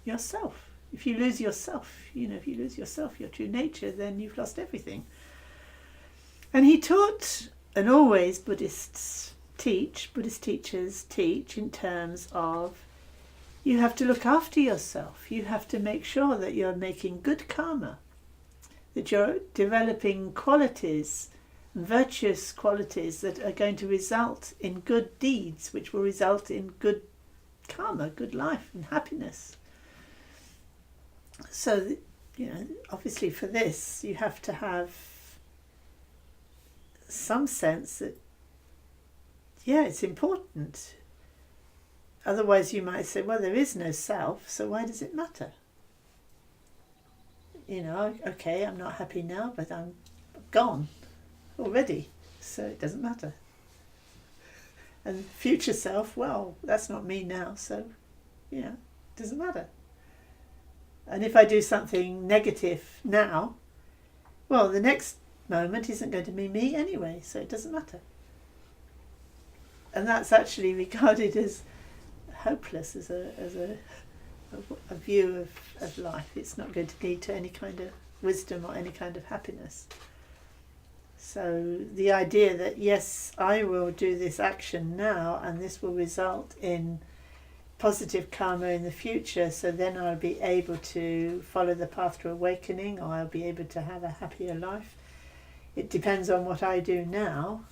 yourself. If you lose yourself, your true nature, then you've lost everything. And he taught, and always Buddhist teachers teach in terms of you have to look after yourself. You have to make sure that you're making good karma, that you're developing qualities, virtuous qualities that are going to result in good deeds, which will result in good karma, good life and happiness. So, obviously for this you have to have some sense that, it's important. Otherwise you might say, well, there is no self, so why does it matter? you know, okay, I'm not happy now, but I'm gone already, so it doesn't matter. And future self, well, that's not me now, so, you know, it doesn't matter. And if I do something negative now, well, the next moment isn't going to be me anyway, so it doesn't matter. And that's actually regarded as hopeless, as a view of life. It's not going to lead to any kind of wisdom or any kind of happiness. So the idea that, yes, I will do this action now and this will result in positive karma in the future, so then I'll be able to follow the path to awakening, or I'll be able to have a happier life. It depends on what I do now.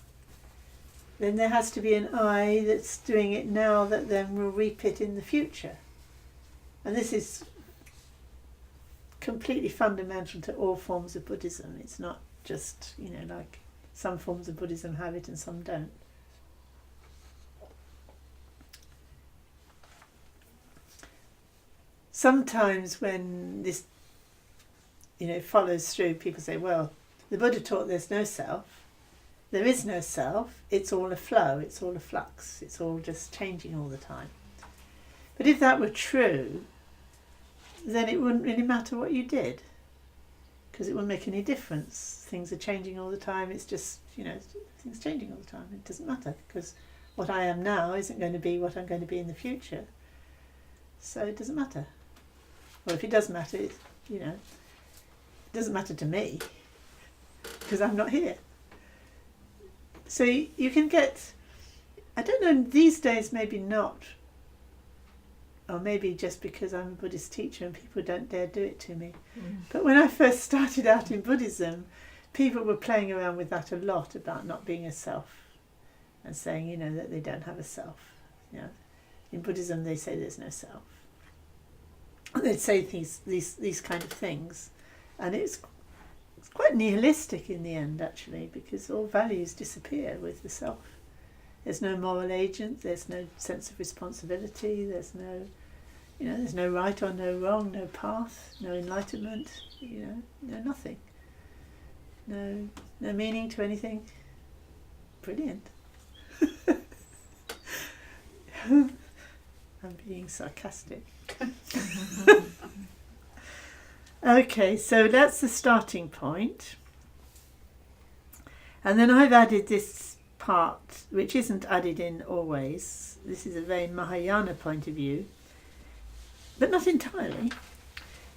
Then there has to be an I that's doing it now that then will reap it in the future. And this is completely fundamental to all forms of Buddhism. It's not just, you know, like some forms of Buddhism have it and some don't. Sometimes when this, you know, follows through, people say, well, the Buddha taught there's no self. There is no self. It's all a flow. It's all a flux. It's all just changing all the time. But if that were true, then it wouldn't really matter what you did, because it wouldn't make any difference. Things are changing all the time. It's just, you know, things changing all the time. It doesn't matter, because what I am now isn't going to be what I'm going to be in the future. So it doesn't matter. Well, if it does matter, you know, it doesn't matter to me, because I'm not here. So you can get, I don't know, these days maybe not, or maybe just because I'm a Buddhist teacher and people don't dare do it to me. But when I first started out in Buddhism, people were playing around with that a lot, about not being a self, and saying, you know, that they don't have a self. You know, in Buddhism they say there's no self. They'd say these kind of things, and it's quite nihilistic in the end, actually, because all values disappear with the self. There's no moral agent, there's no sense of responsibility, there's no, you know, there's no right or no wrong, no path, no enlightenment, you know, no nothing. No meaning to anything. Brilliant. I'm being sarcastic. Okay, so that's the starting point. And then I've added this part, which isn't added in always. This is a very Mahayana point of view, but not entirely.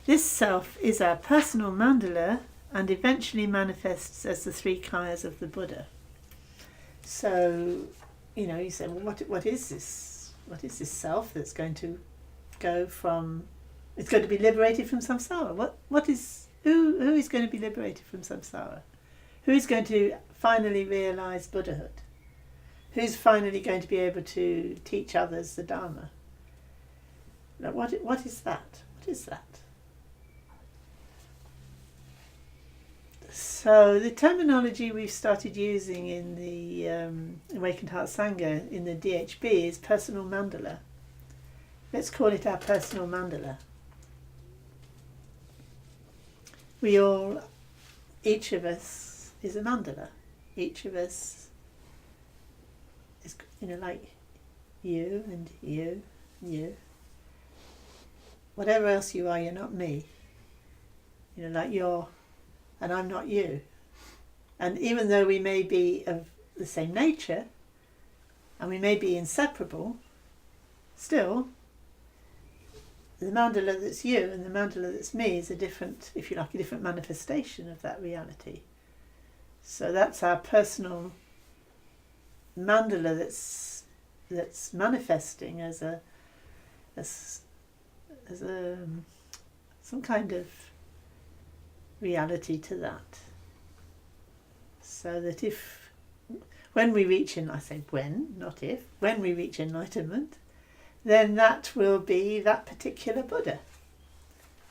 This self is our personal mandala and eventually manifests as the three kayas of the Buddha. So, you know, you say, well, what is this? What is this self that's going to go from, it's going to be liberated from samsara? Who is going to be liberated from samsara? Who is going to finally realise Buddhahood? Who's finally going to be able to teach others the Dharma? Now, what is that? What is that? So the terminology we've started using in the Awakened Heart Sangha, in the DHB, is personal mandala. Let's call it our personal mandala. We all, each of us is a mandala. Each of us is, you know, like you and you and you. Whatever else you are, you're not me. You know, like you're, and I'm not you. And even though we may be of the same nature, and we may be inseparable, still, the mandala that's you and the mandala that's me is a different, if you like, a different manifestation of that reality. So that's our personal mandala that's manifesting as some kind of reality to that. So that when we reach, I say when, not if, when we reach enlightenment, then that will be that particular Buddha.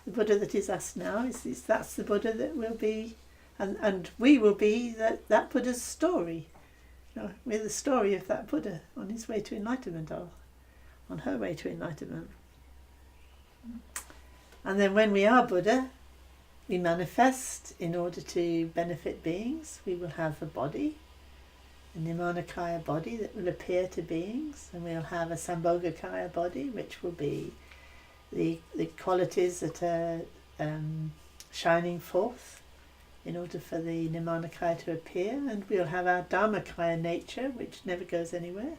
The Buddha that is us now, that's the Buddha that will be, and we will be that Buddha's story. You know, we're the story of that Buddha on his way to enlightenment, or on her way to enlightenment. And then when we are Buddha, we manifest in order to benefit beings. We will have a body, a Nirmanakaya body that will appear to beings, and we'll have a Sambhogakaya body, which will be the qualities that are shining forth in order for the Nirmanakaya to appear, and we'll have our Dharmakaya nature, which never goes anywhere.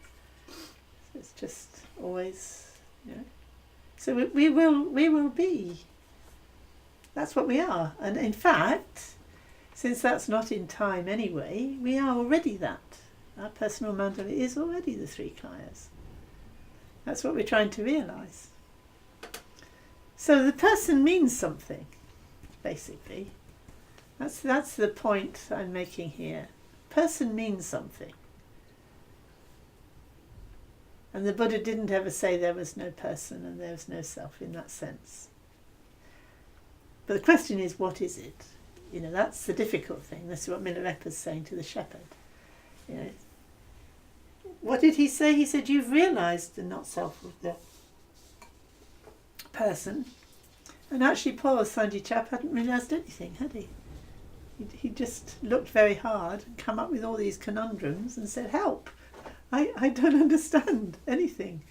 So it's just always, So we will be. That's what we are. And in fact, since that's not in time anyway, we are already that. Our personal mandala is already the three kayas. That's what we're trying to realise. So the person means something, basically. That's the point I'm making here. Person means something. And the Buddha didn't ever say there was no person and there was no self in that sense. But the question is, what is it? That's the difficult thing. That's what Milarepa is saying to the shepherd. What did he say? He said, you've realised the not self of the person. And actually poor Sanji chap hadn't realised anything, had he? He just looked very hard and come up with all these conundrums and said, help, I don't understand anything.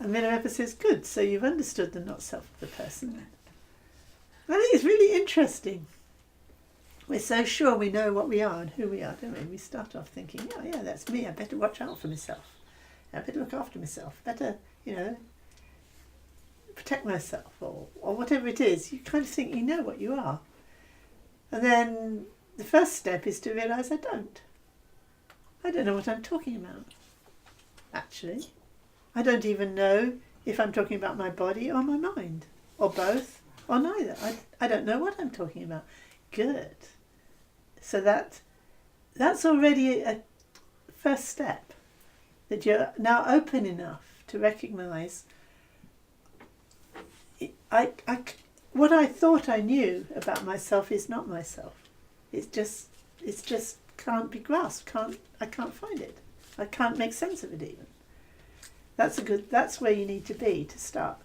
And Milarepa says, good, so you've understood the not self of the person. I think it's really interesting. We're so sure we know what we are and who we are, don't we? We start off thinking, oh yeah, that's me, I better watch out for myself. I better look after myself, better, protect myself, or whatever it is. You kind of think you know what you are. And then the first step is to realise I don't. I don't know what I'm talking about, actually. I don't even know if I'm talking about my body or my mind, or both, or neither. I don't know what I'm talking about. Good. So that's already a first step, that you're now open enough to recognise what I thought I knew about myself is not myself. It's just can't be grasped. I can't find it. I can't make sense of it even. That's where you need to be to start.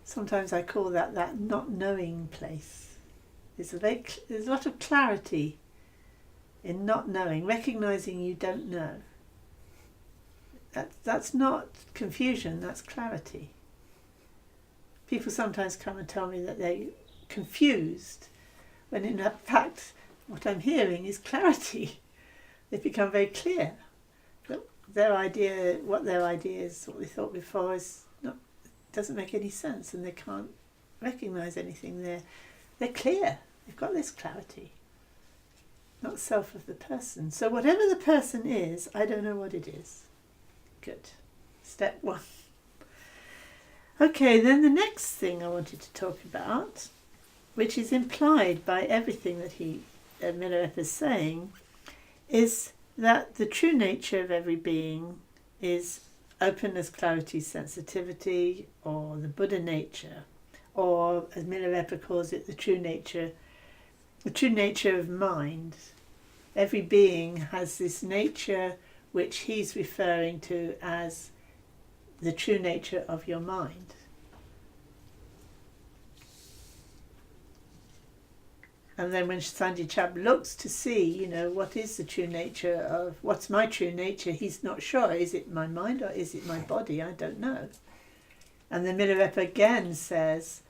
Sometimes I call that not knowing place. There's a lot of clarity in not knowing, recognising you don't know. That's not confusion, that's clarity. People sometimes come and tell me that they're confused, when in fact what I'm hearing is clarity. They've become very clear that what they thought before doesn't make any sense, and they can't recognise anything. They're clear. They've got this clarity. Not self of the person. So whatever the person is, I don't know what it is. Good. Step one. Okay, then the next thing I wanted to talk about, which is implied by everything that Milarepa is saying, is that the true nature of every being is openness, clarity, sensitivity, or the Buddha nature, or as Milarepa calls it, the true nature of mind. Every being has this nature which he's referring to as the true nature of your mind. And then when Sanji Chab looks to see, what is the true nature of, what's my true nature, he's not sure. Is it my mind or is it my body? I don't know. And then Milarepa again says,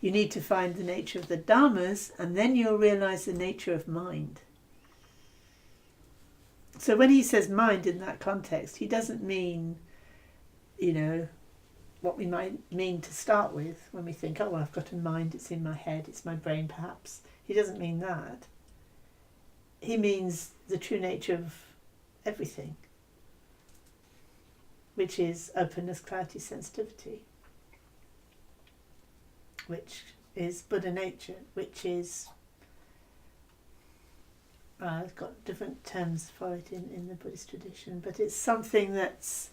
you need to find the nature of the dharmas, and then you'll realise the nature of mind. So when he says mind in that context, he doesn't mean, what we might mean to start with when we think, oh, well, I've got a mind, it's in my head, it's my brain perhaps. He doesn't mean that. He means the true nature of everything, which is openness, clarity, sensitivity, which is Buddha nature, which is, I've got different terms for it in the Buddhist tradition, but it's something that's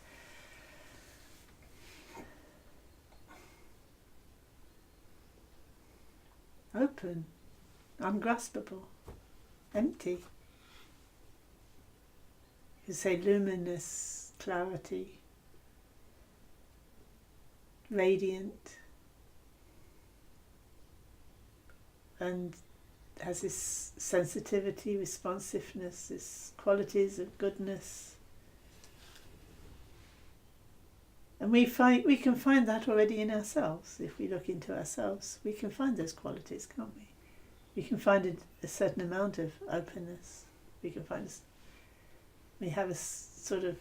open, ungraspable, empty. You say luminous, clarity, radiant, and has this sensitivity, responsiveness, this qualities of goodness. And we can find that already in ourselves. If we look into ourselves, we can find those qualities, can't we? We can find a certain amount of openness. We can find we have a sort of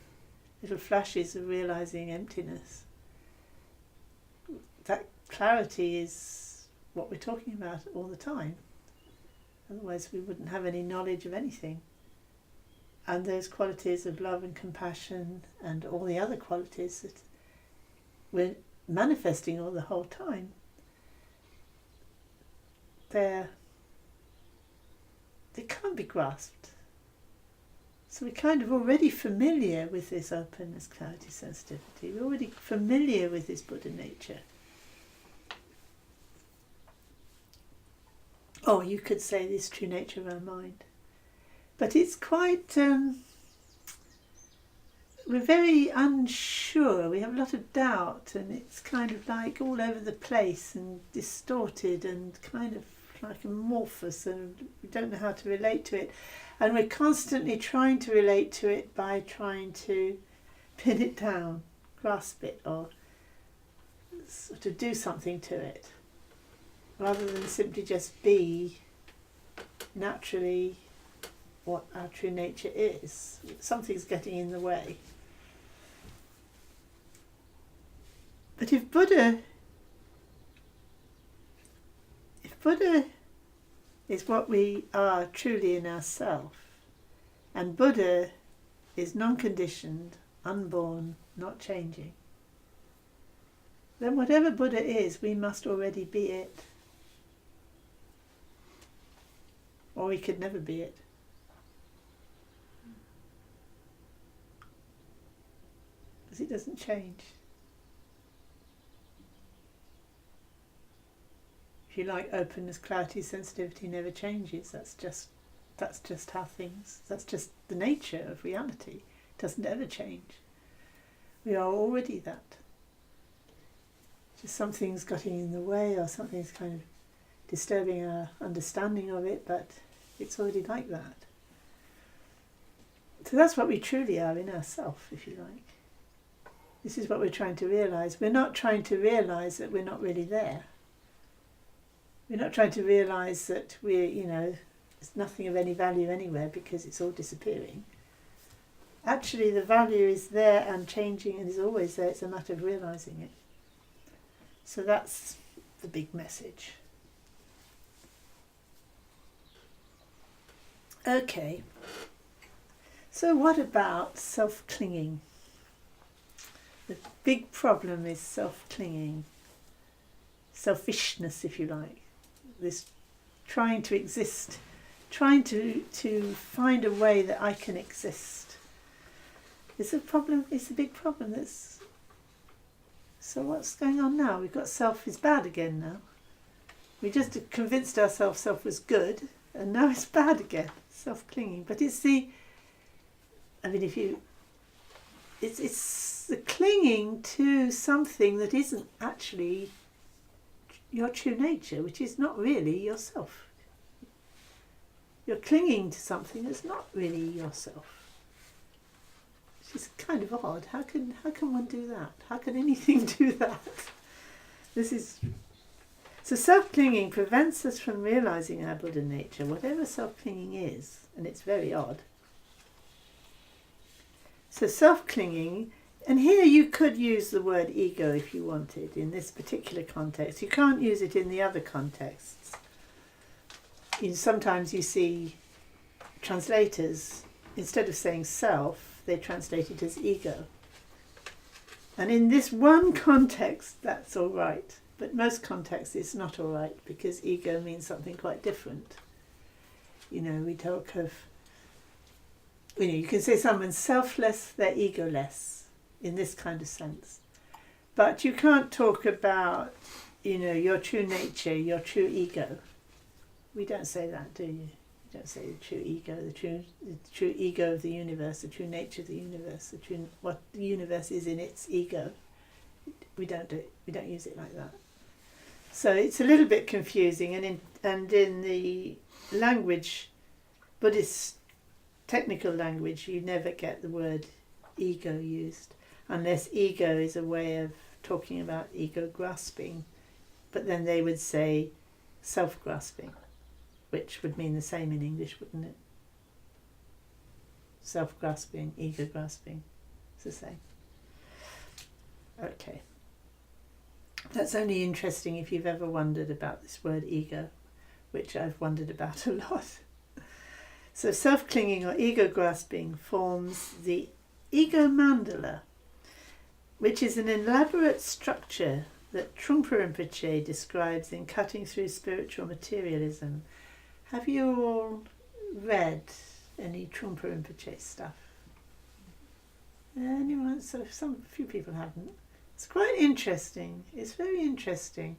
little flashes of realizing emptiness. That clarity is what we're talking about all the time. Otherwise we wouldn't have any knowledge of anything. And those qualities of love and compassion and all the other qualities that we're manifesting all the whole time, they can't be grasped. So we're kind of already familiar with this openness, clarity, sensitivity. We're already familiar with this Buddha nature. Or you could say this true nature of our mind. But it's quite, we're very unsure. We have a lot of doubt, and it's kind of like all over the place and distorted and kind of like amorphous, and we don't know how to relate to it. And we're constantly trying to relate to it by trying to pin it down, grasp it, or sort of do something to it, rather than simply just be naturally what our true nature is. Something's getting in the way. But if Buddha is what we are truly in ourself, and Buddha is non-conditioned, unborn, not changing, then whatever Buddha is, we must already be it. Or we could never be it. Because it doesn't change. If you like, openness, clarity, sensitivity never changes. That's just how things, that's just the nature of reality. It doesn't ever change. We are already that. Just something's getting in the way, or something's kind of disturbing our understanding of it, but it's already like that. So that's what we truly are in ourself, if you like. This is what we're trying to realise. We're not trying to realise that we're not really there. We're not trying to realise that we're, there's nothing of any value anywhere because it's all disappearing. Actually, the value is there and changing and is always there. It's a matter of realising it. So that's the big message. Okay. So what about self-clinging? The big problem is self-clinging. Selfishness, if you like. This trying to exist, trying to find a way that I can exist. It's a problem, it's a big problem. So what's going on now? We've got self is bad again now. We just convinced ourselves self was good, and now it's bad again, self-clinging. But it's the clinging to something that isn't actually your true nature, which is not really yourself. You're clinging to something that's not really yourself. Which is kind of odd. How can one do that? How can anything do that? So self-clinging prevents us from realising our Buddha nature, whatever self-clinging is, and it's very odd. So self-clinging, and here you could use the word ego if you wanted in this particular context. You can't use it in the other contexts. Sometimes you see translators, instead of saying self, they translate it as ego. And in this one context, that's all right. But most contexts it's not all right, because ego means something quite different. We talk of, you can say someone's selfless, they're egoless, in this kind of sense. But you can't talk about, your true nature, your true ego. We don't say that, do you? You don't say the true ego, the true ego of the universe, the true nature of the universe, what the universe is in its ego. We don't use it like that. So it's a little bit confusing, and in the language, Buddhist technical language, you never get the word ego used, unless ego is a way of talking about ego grasping, but then they would say self-grasping, which would mean the same in English, wouldn't it? Self-grasping, ego grasping, it's the same. Okay. That's only interesting if you've ever wondered about this word ego, which I've wondered about a lot. So self-clinging or ego grasping forms the ego mandala, which is an elaborate structure that Trungpa Rinpoche describes in Cutting Through Spiritual Materialism. Have you all read any Trungpa Rinpoche stuff? Anyone? So few people haven't. It's quite interesting. It's very interesting.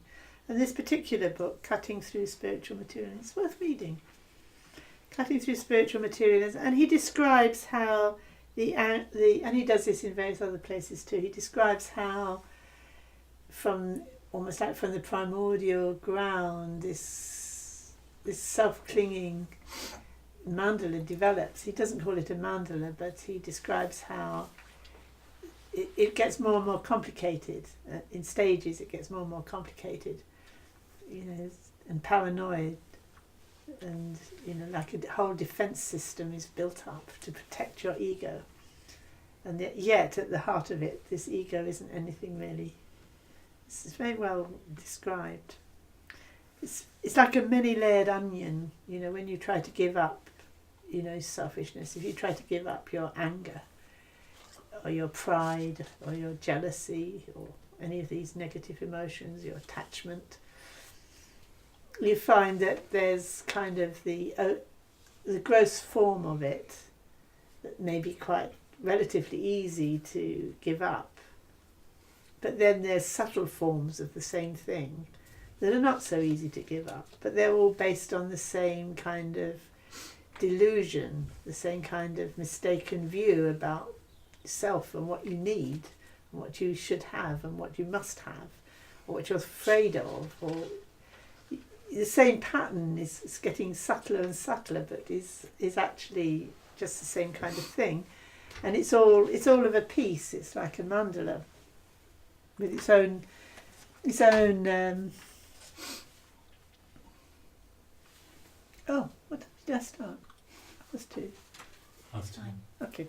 And this particular book, Cutting Through Spiritual Materialism, it's worth reading. Cutting Through Spiritual Materialism, and he describes how and he does this in various other places too. He describes how, from almost like from the primordial ground, this self-clinging mandala develops. He doesn't call it a mandala, but he describes how it gets more and more complicated. In stages, it gets more and more complicated, and paranoid, and like a whole defense system is built up to protect your ego. And yet, at the heart of it, this ego isn't anything really. It's very well described. It's like a many-layered onion. When you try to give up, selfishness. If you try to give up your anger, or your pride, or your jealousy, or any of these negative emotions, your attachment, you find that there's kind of the gross form of it that may be quite relatively easy to give up. But then there's subtle forms of the same thing that are not so easy to give up, but they're all based on the same kind of delusion, the same kind of mistaken view about self and what you need, and what you should have and what you must have, or what you're afraid of, or the same pattern is getting subtler and subtler, but is actually just the same kind of thing, and it's all of a piece. It's like a mandala with its own. Oh, what did I start? That was two. Last time. Okay.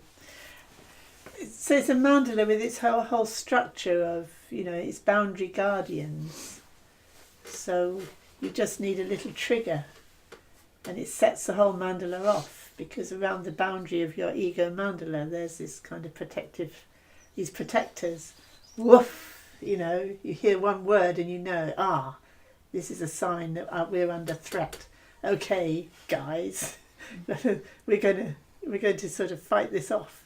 So it's a mandala with its whole structure of its boundary guardians. So you just need a little trigger, and it sets the whole mandala off, because around the boundary of your ego mandala there's this kind of these protectors. Woof! You hear one word and this is a sign that we're under threat. Okay, guys, we're going to sort of fight this off,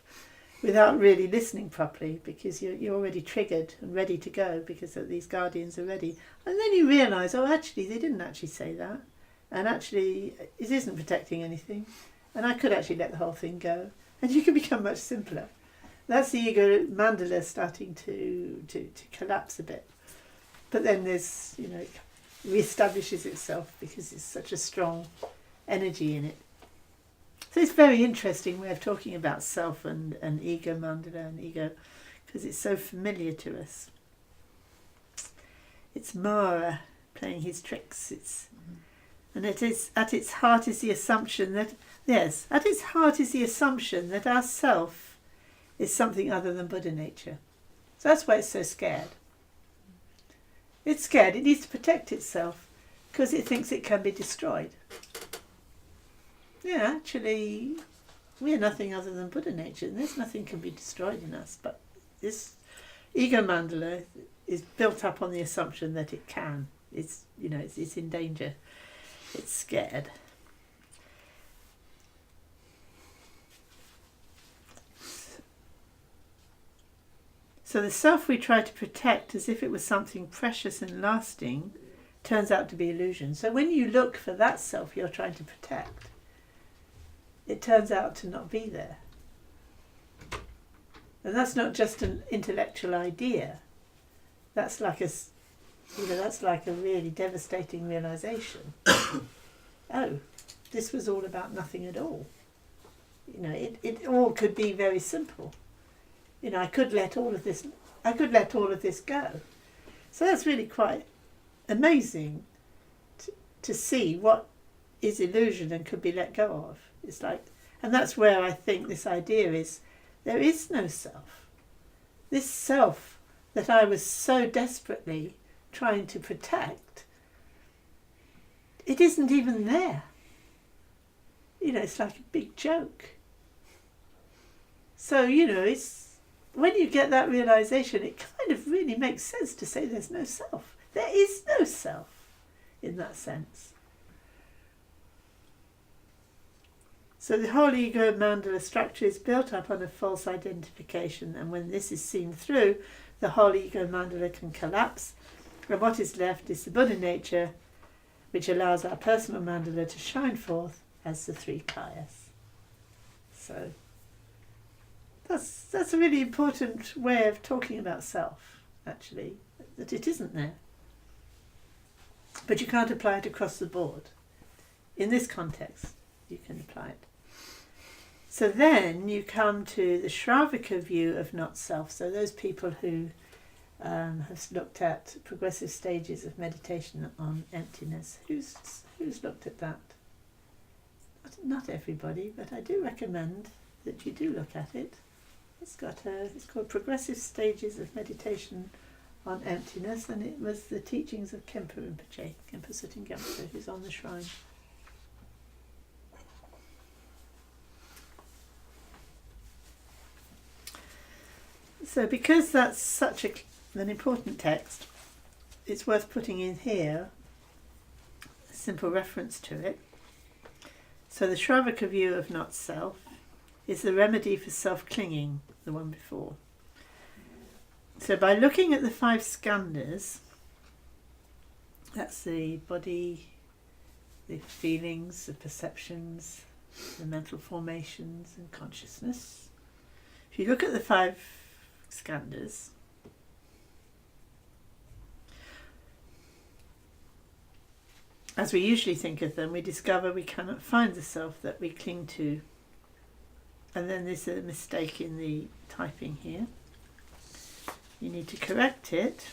without really listening properly, because you're already triggered and ready to go because these guardians are ready. And then you realise, actually, they didn't actually say that. And actually, it isn't protecting anything. And I could actually let the whole thing go. And you can become much simpler. That's the ego mandala starting to collapse a bit. But then there's, it reestablishes itself because it's such a strong energy in it. So it's a very interesting way of talking about self and ego mandala and ego, because it's so familiar to us. It's Mara playing his tricks. And it is at its heart is the assumption that our self is something other than Buddha nature. So that's why it's so scared. It's scared. It needs to protect itself because it thinks it can be destroyed. Yeah, actually, we are nothing other than Buddha nature, and there's nothing can be destroyed in us. But this ego mandala is built up on the assumption that it can. It's in danger. It's scared. So the self we try to protect as if it was something precious and lasting turns out to be illusion. So when you look for that self you're trying to protect, it turns out to not be there. And that's not just an intellectual idea. That's like That's like a really devastating realization. Oh, this was all about nothing at all. It all could be very simple. I could let all of this go. So that's really quite amazing to see what is illusion and could be let go of. It's like, and that's where I think this idea is, there is no self. This self that I was so desperately trying to protect, it isn't even there. It's like a big joke. So, it's when you get that realization, it kind of really makes sense to say there's no self. There is no self in that sense. So the whole ego mandala structure is built up on a false identification, and when this is seen through, the whole ego mandala can collapse, and what is left is the Buddha nature, which allows our personal mandala to shine forth as the three kayas. So that's a really important way of talking about self, actually, that it isn't there. But you can't apply it across the board. In this context, you can apply it. So then you come to the Shravaka view of not self. So those people who have looked at progressive stages of meditation on emptiness, who's looked at that? Not everybody, but I do recommend that you do look at it. It's called Progressive Stages of Meditation on Emptiness, and it was the teachings of Khenpo Rinpoche, Khenpo Sutin Gyatso, who's on the shrine. So because that's such an important text, it's worth putting in here a simple reference to it. So the Shravaka view of not self is the remedy for self-clinging, the one before. So by looking at the 5 skandhas, that's the body, the feelings, the perceptions, the mental formations and consciousness. If you look at the 5 skandhas, as we usually think of them, we discover we cannot find the self that we cling to. And then there's a mistake in the typing here. You need to correct it.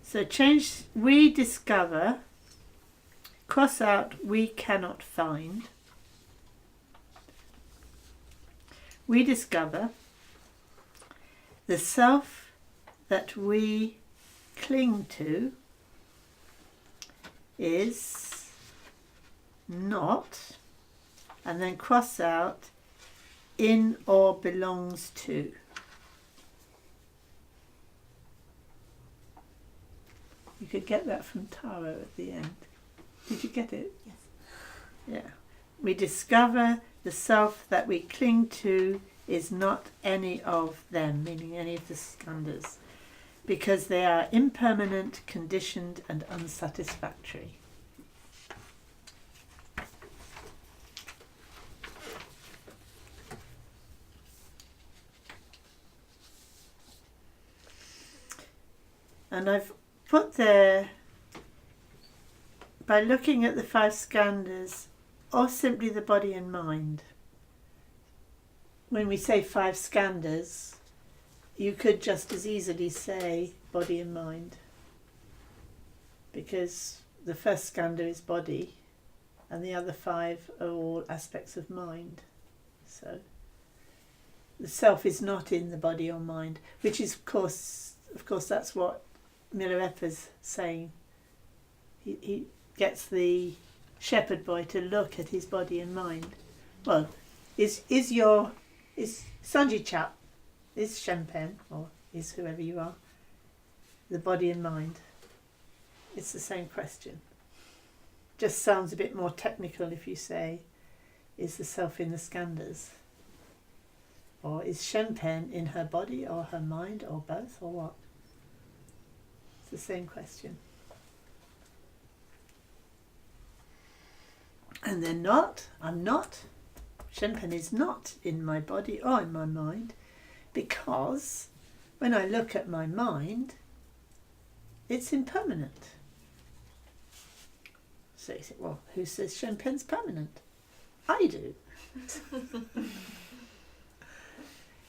So change we discover, cross out we cannot find. We discover the self that we cling to is not, and then cross out in or belongs to. You could get that from Taro at the end. Did you get it? Yes. Yeah. We discover the self that we cling to is not any of them, meaning any of the skandhas, because they are impermanent, conditioned and unsatisfactory. And I've put there, by looking at the 5 skandhas, or simply the body and mind. When we say 5 skandhas, you could just as easily say body and mind, because the first skandha is body and the other 5 are all aspects of mind. So the self is not in the body or mind, which is of course that's what Milarepa's saying. He gets the shepherd boy to look at his body and mind. Well, is Sanji Chap, is Shenpen, or is whoever you are, the body and mind? It's the same question. Just sounds a bit more technical if you say, is the self in the skandhas? Or is Shenpen in her body or her mind or both or what? It's the same question. And they're not, I'm not, Shenpen is not in my body or in my mind, because when I look at my mind, it's impermanent. So you say, well, who says Shenpen's permanent? I do.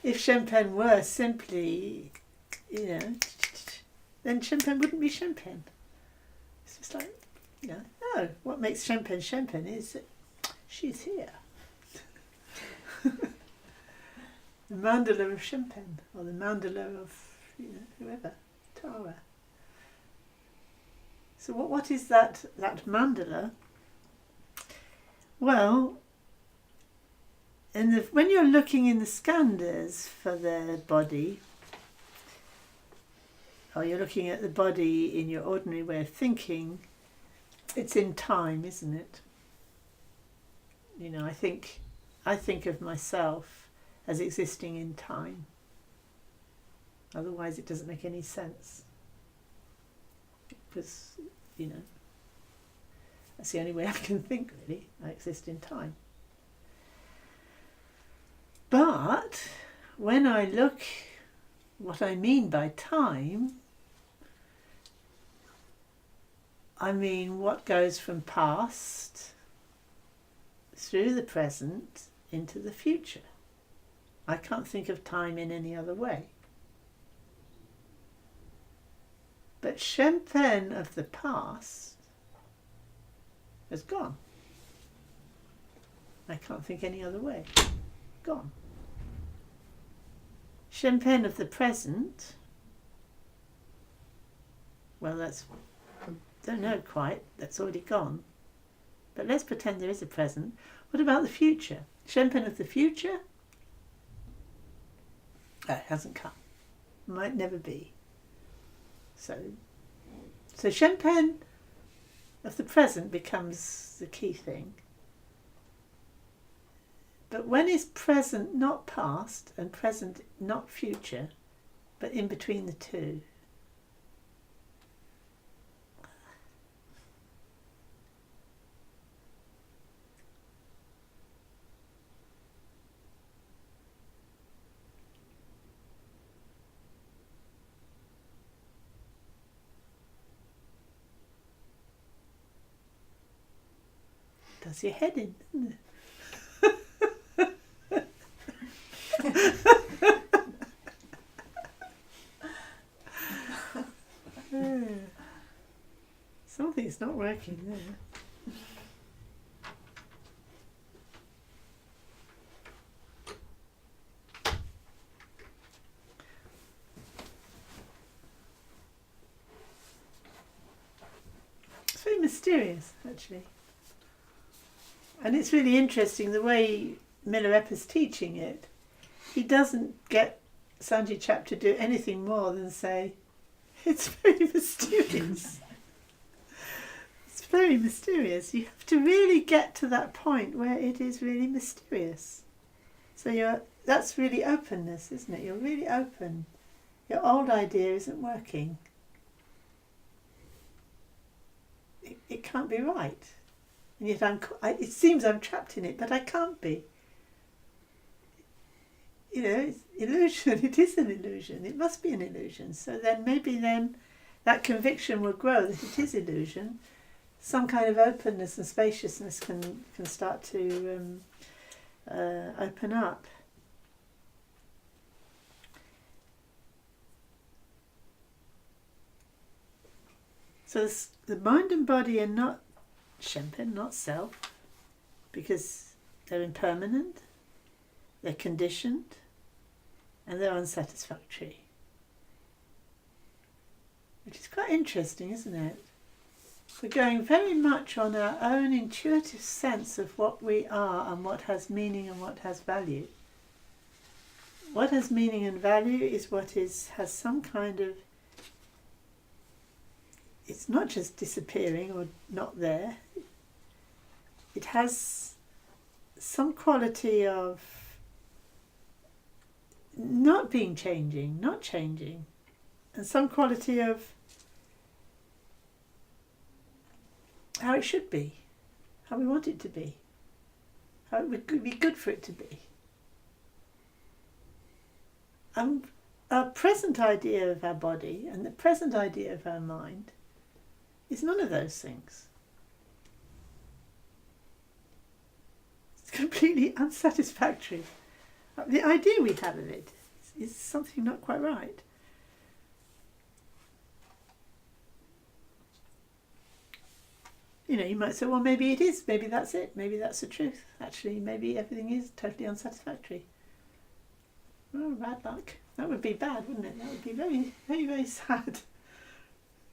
If Shenpen were simply, then Shenpen wouldn't be Shenpen. It's just like, no, what makes Shenpen Shenpen is that she's here. The mandala of Shenpen, or the mandala of, whoever, Tara. So what is that mandala? Well, when you're looking in the skandhas for the body, or you're looking at the body in your ordinary way of thinking, it's in time, isn't it? I think of myself as existing in time. Otherwise it doesn't make any sense. Because, that's the only way I can think, really. I exist in time. But when I look what I mean by time, I mean what goes from past through the present into the future. I can't think of time in any other way. But Shenpen of the past has gone. I can't think any other way. Gone. Shenpen of the present, well, don't know quite, that's already gone. But let's pretend there is a present. What about the future? Shenpen of the future? It hasn't come. Might never be. So Shenpen of the present becomes the key thing. But when is present not past and present not future, but in between the two? Does your head in, doesn't it? Something's not working there. It's very mysterious, actually. And it's really interesting the way Milarepa's teaching it. He doesn't get Sanji Chap to do anything more than say, it's very mysterious. It's very mysterious. You have to really get to that point where it is really mysterious. So that's really openness, isn't it? You're really open. Your old idea isn't working. It can't be right. And yet it seems I'm trapped in it, but I can't be. It's illusion. It is an illusion. It must be an illusion. So then maybe that conviction will grow that it is illusion. Some kind of openness and spaciousness can start to open up. So the mind and body are not Shenpen, not self, because they're impermanent, they're conditioned, and they're unsatisfactory. Which is quite interesting, isn't it? We're going very much on our own intuitive sense of what we are and what has meaning and what has value. What has meaning and value is what has some kind of, it's not just disappearing or not there. It has some quality of not changing, and some quality of how it should be, how we want it to be, how it would be good for it to be. And our present idea of our body and the present idea of our mind is none of those things. It's completely unsatisfactory. The idea we have of it is something not quite right. You know, you might say, well, maybe it is, maybe that's it, maybe that's the truth. Actually, maybe everything is totally unsatisfactory. Oh, bad luck. That would be bad, wouldn't it? That would be very, very, very sad.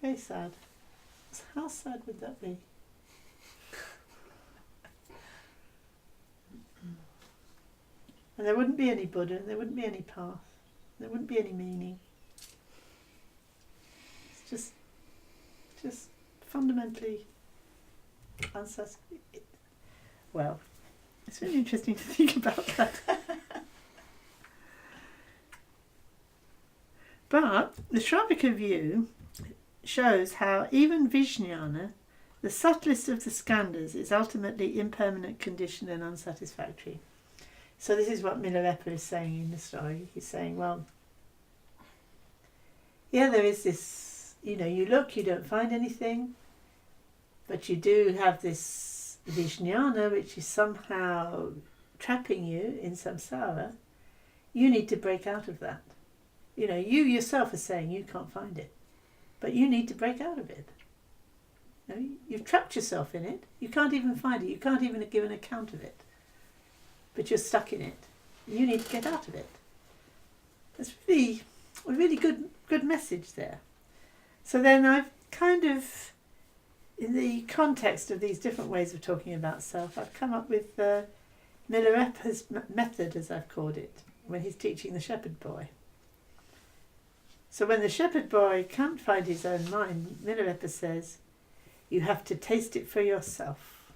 Very sad. How sad would that be? And there wouldn't be any Buddha, and there wouldn't be any path, there wouldn't be any meaning. It's just fundamentally unsatisfactory. Well, it's really interesting to think about that. But the Shravaka view shows how even Vijnana, the subtlest of the skandhas, is ultimately impermanent, conditioned and unsatisfactory. So this is what Milarepa is saying in the story. He's saying, well, yeah, there is this, you know, you look, you don't find anything, but you do have this Vijnana which is somehow trapping you in samsara. You need to break out of that. You know, you yourself are saying you can't find it, but you need to break out of it. You know, you've trapped yourself in it. You can't even find it. You can't even give an account of it. But you're stuck in it. You need to get out of it. That's really a really good message there. So then I've kind of, in the context of these different ways of talking about self, I've come up with Milarepa's method, as I've called it, when he's teaching the shepherd boy. So when the shepherd boy can't find his own mind, Milarepa says, you have to taste it for yourself.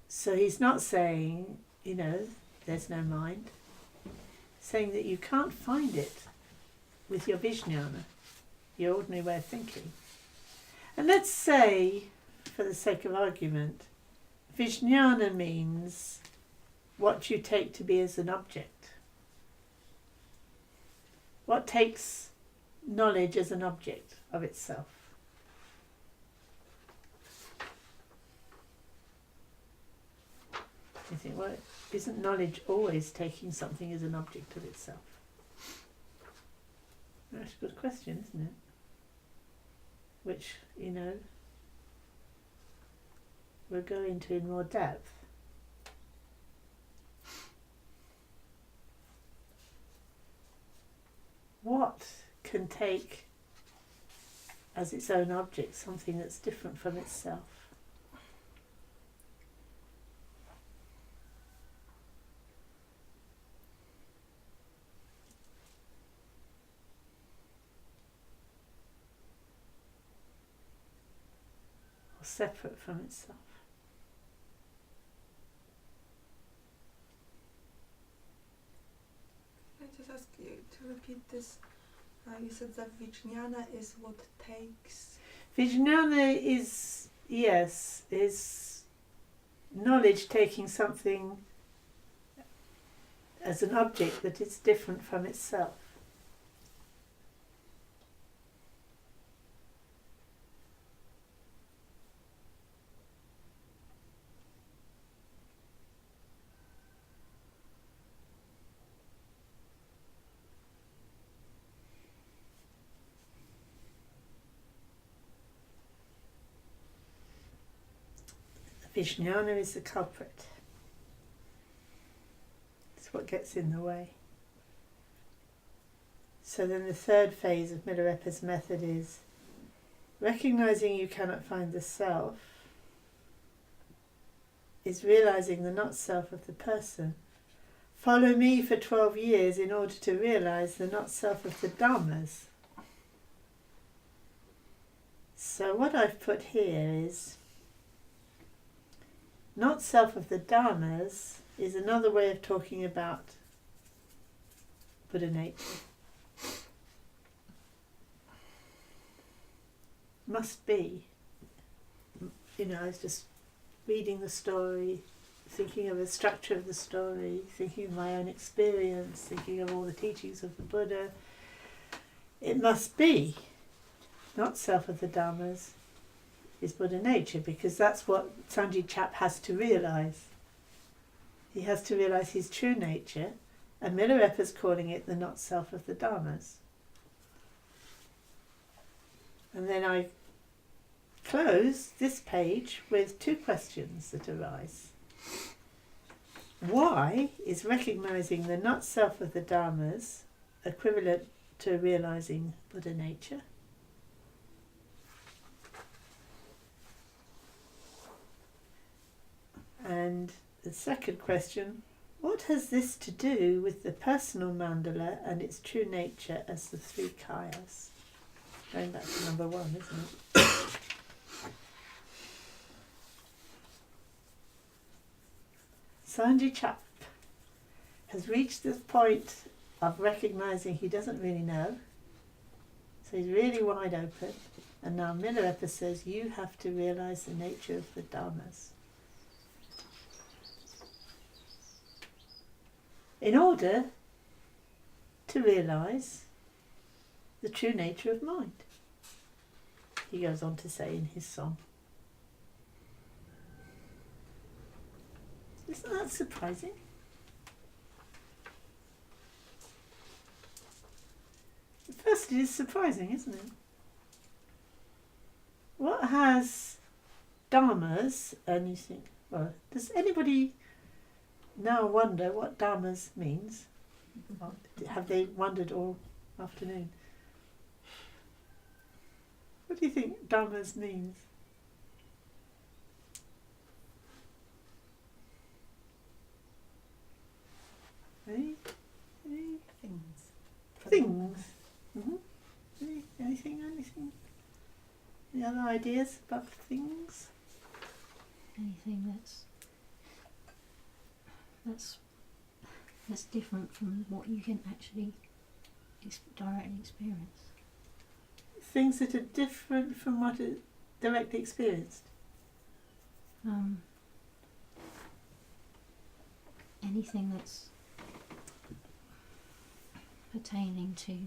So he's not saying, you know, there's no mind. He's saying that you can't find it with your Vijnana, your ordinary way of thinking. And let's say, for the sake of argument, Vijnana means what you take to be as an object. What takes knowledge as an object of itself? You think, well, isn't knowledge always taking something as an object of itself? That's a good question, isn't it? Which, you know, we'll go into in more depth. What can take as its own object something that's different from itself? Or separate from itself? I just ask you to repeat this. You said that Vijnana is what takes. Vijnana is, yes, is knowledge taking something as an object that is different from itself. Vijnana is the culprit. It's what gets in the way. So then the third phase of Milarepa's method is recognizing you cannot find the self is realizing the not self of the person. Follow me for 12 years in order to realize the not self of the dhammas. So what I've put here is not self of the dhammas is another way of talking about Buddha nature. Must be. You know, I was just reading the story thinking of the structure of the story, thinking of my own experience, thinking of all the teachings of the Buddha, it must be not self of the Dhammas is Buddha nature, because that's what Sanji Chap has to realise. He has to realise his true nature, and Milarepa's calling it the not self of the Dhammas. And then I close this page with two questions that arise. Why is recognising the not self of the Dhammas equivalent to realising Buddha nature? And the second question, what has this to do with the personal mandala and its true nature as the three kayas? Going back to number one, isn't it? Sanji Chap has reached this point of recognising he doesn't really know, so he's really wide open, and now Milarepa says you have to realise the nature of the Dhammas in order to realise the true nature of mind, he goes on to say in his song. Isn't that surprising? At first it is surprising, isn't it? What has dharmas, and you think, well, does anybody now wonder what dharmas means? Or have they wondered all afternoon? What do you think dharmas means? Any Things. things? Anything? Any other ideas about things? Anything that's different from what you can actually directly experience. Things that are different from what is directly experienced. Anything that's pertaining to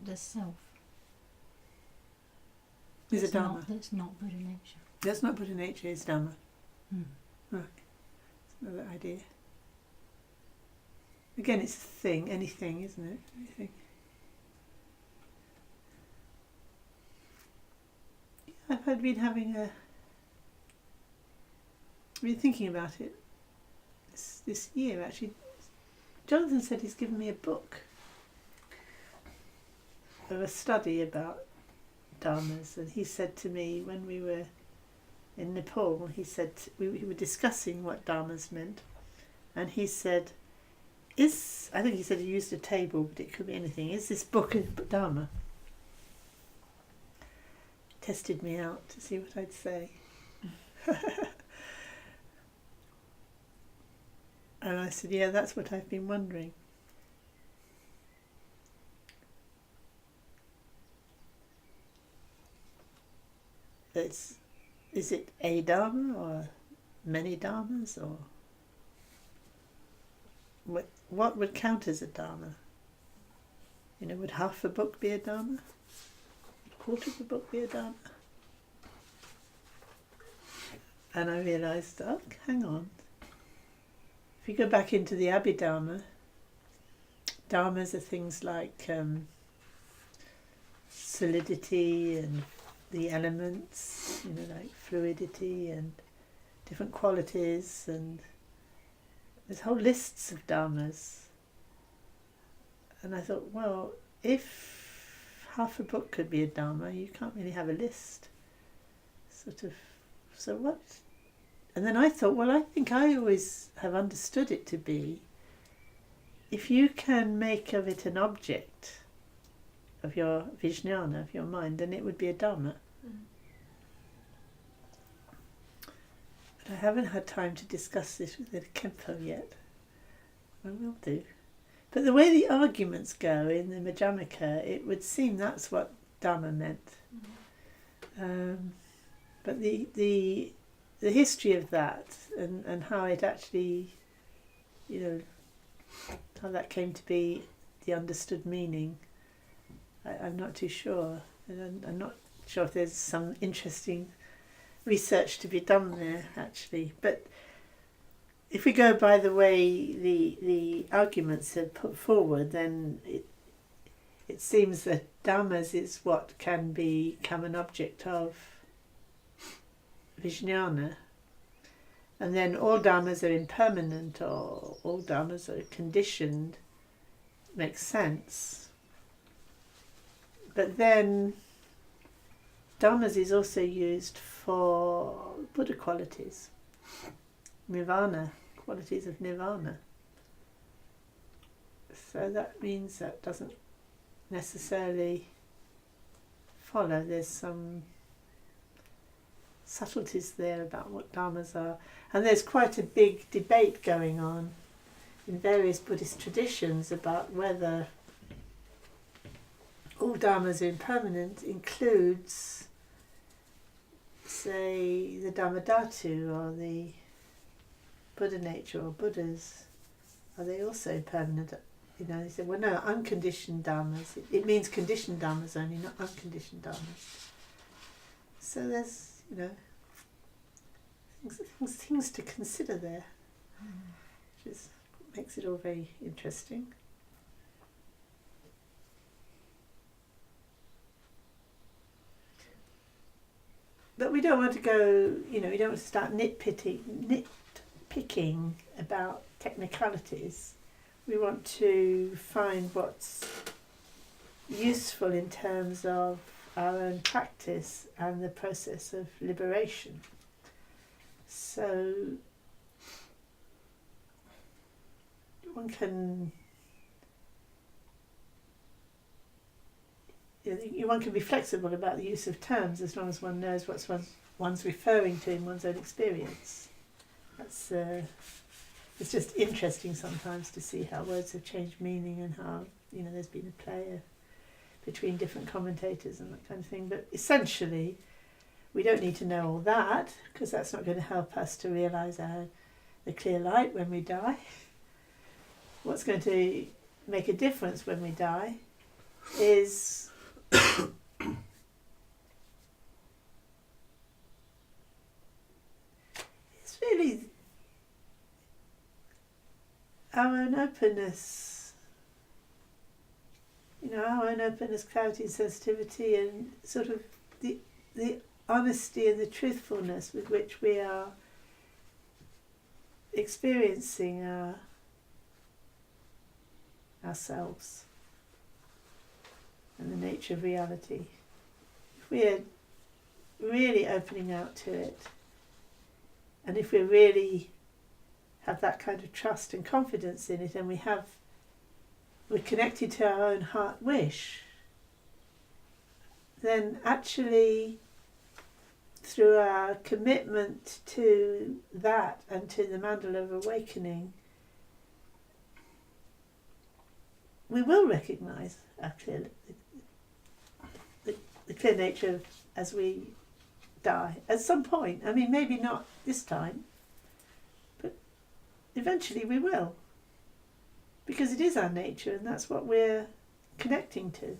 the self. Is a dharma. That's not Buddha nature. That's not Buddha nature, it's dharma. Hmm. Right. That's another idea. Again, it's a thing, anything, isn't it? Anything. Yeah, I've been thinking about it this year, actually. Jonathan said he's given me a book of a study about dharmas, and he said to me when we were in Nepal, he said we were discussing what dharmas meant, and he said, I think he said he used a table, but it could be anything. Is this book a dharma? Tested me out to see what I'd say. And I said, yeah, that's what I've been wondering. Is it a dharma or many dharmas, or what would count as a dharma? Would half a book be a dharma? A quarter of a book be a dharma? And I realised, oh, hang on. If you go back into the Abhidharma, dharmas are things like solidity and the elements, like fluidity and different qualities, and there's whole lists of dharmas. And I thought, well, if half a book could be a dharma, you can't really have a list. So what? And then I thought, well, I think I always have understood it to be, if you can make of it an object of your vijnana, of your mind, then it would be a dharma. But I haven't had time to discuss this with the Kempo yet. I will do. But the way the arguments go in the Madhyamaka, it would seem that's what dharma meant. But the the history of that and how it actually, how that came to be the understood meaning, I'm not too sure. And I'm not sure if there's some interesting research to be done there, actually. But if we go by the way the arguments are put forward, then it seems that dhammas is what can become an object of vijnana. And then all dhammas are impermanent, or all dhammas are conditioned, makes sense. But then dhammas is also used for Buddha qualities, nirvana, qualities of nirvana. So that means that doesn't necessarily follow. There's some subtleties there about what dhammas are. And there's quite a big debate going on in various Buddhist traditions about whether all dhammas are impermanent includes, say, the Dhammadhatu or the Buddha nature or Buddhas. Are they also impermanent? They say, well, no, unconditioned dhammas. It means conditioned dhammas only, not unconditioned dhammas. So there's, things to consider there, which makes it all very interesting. But we don't want to go, we don't want to start nitpicking about technicalities. We want to find what's useful in terms of our own practice and the process of liberation. So one can be flexible about the use of terms as long as one knows what one's referring to in one's own experience. That's it's just interesting sometimes to see how words have changed meaning and how there's been a play between different commentators and that kind of thing. But essentially, we don't need to know all that, because that's not going to help us to realise the clear light when we die. What's going to make a difference when we die is it's really our own openness, our own openness, clarity and sensitivity, and sort of the honesty and the truthfulness with which we are experiencing ourselves and the nature of reality. If we are really opening out to it, and if we really have that kind of trust and confidence in it, and we're connected to our own heart wish, then actually through our commitment to that and to the mandala of awakening, we will recognise the clear nature of as we die at some point. I mean, maybe not this time, but eventually we will, because it is our nature and that's what we're connecting to.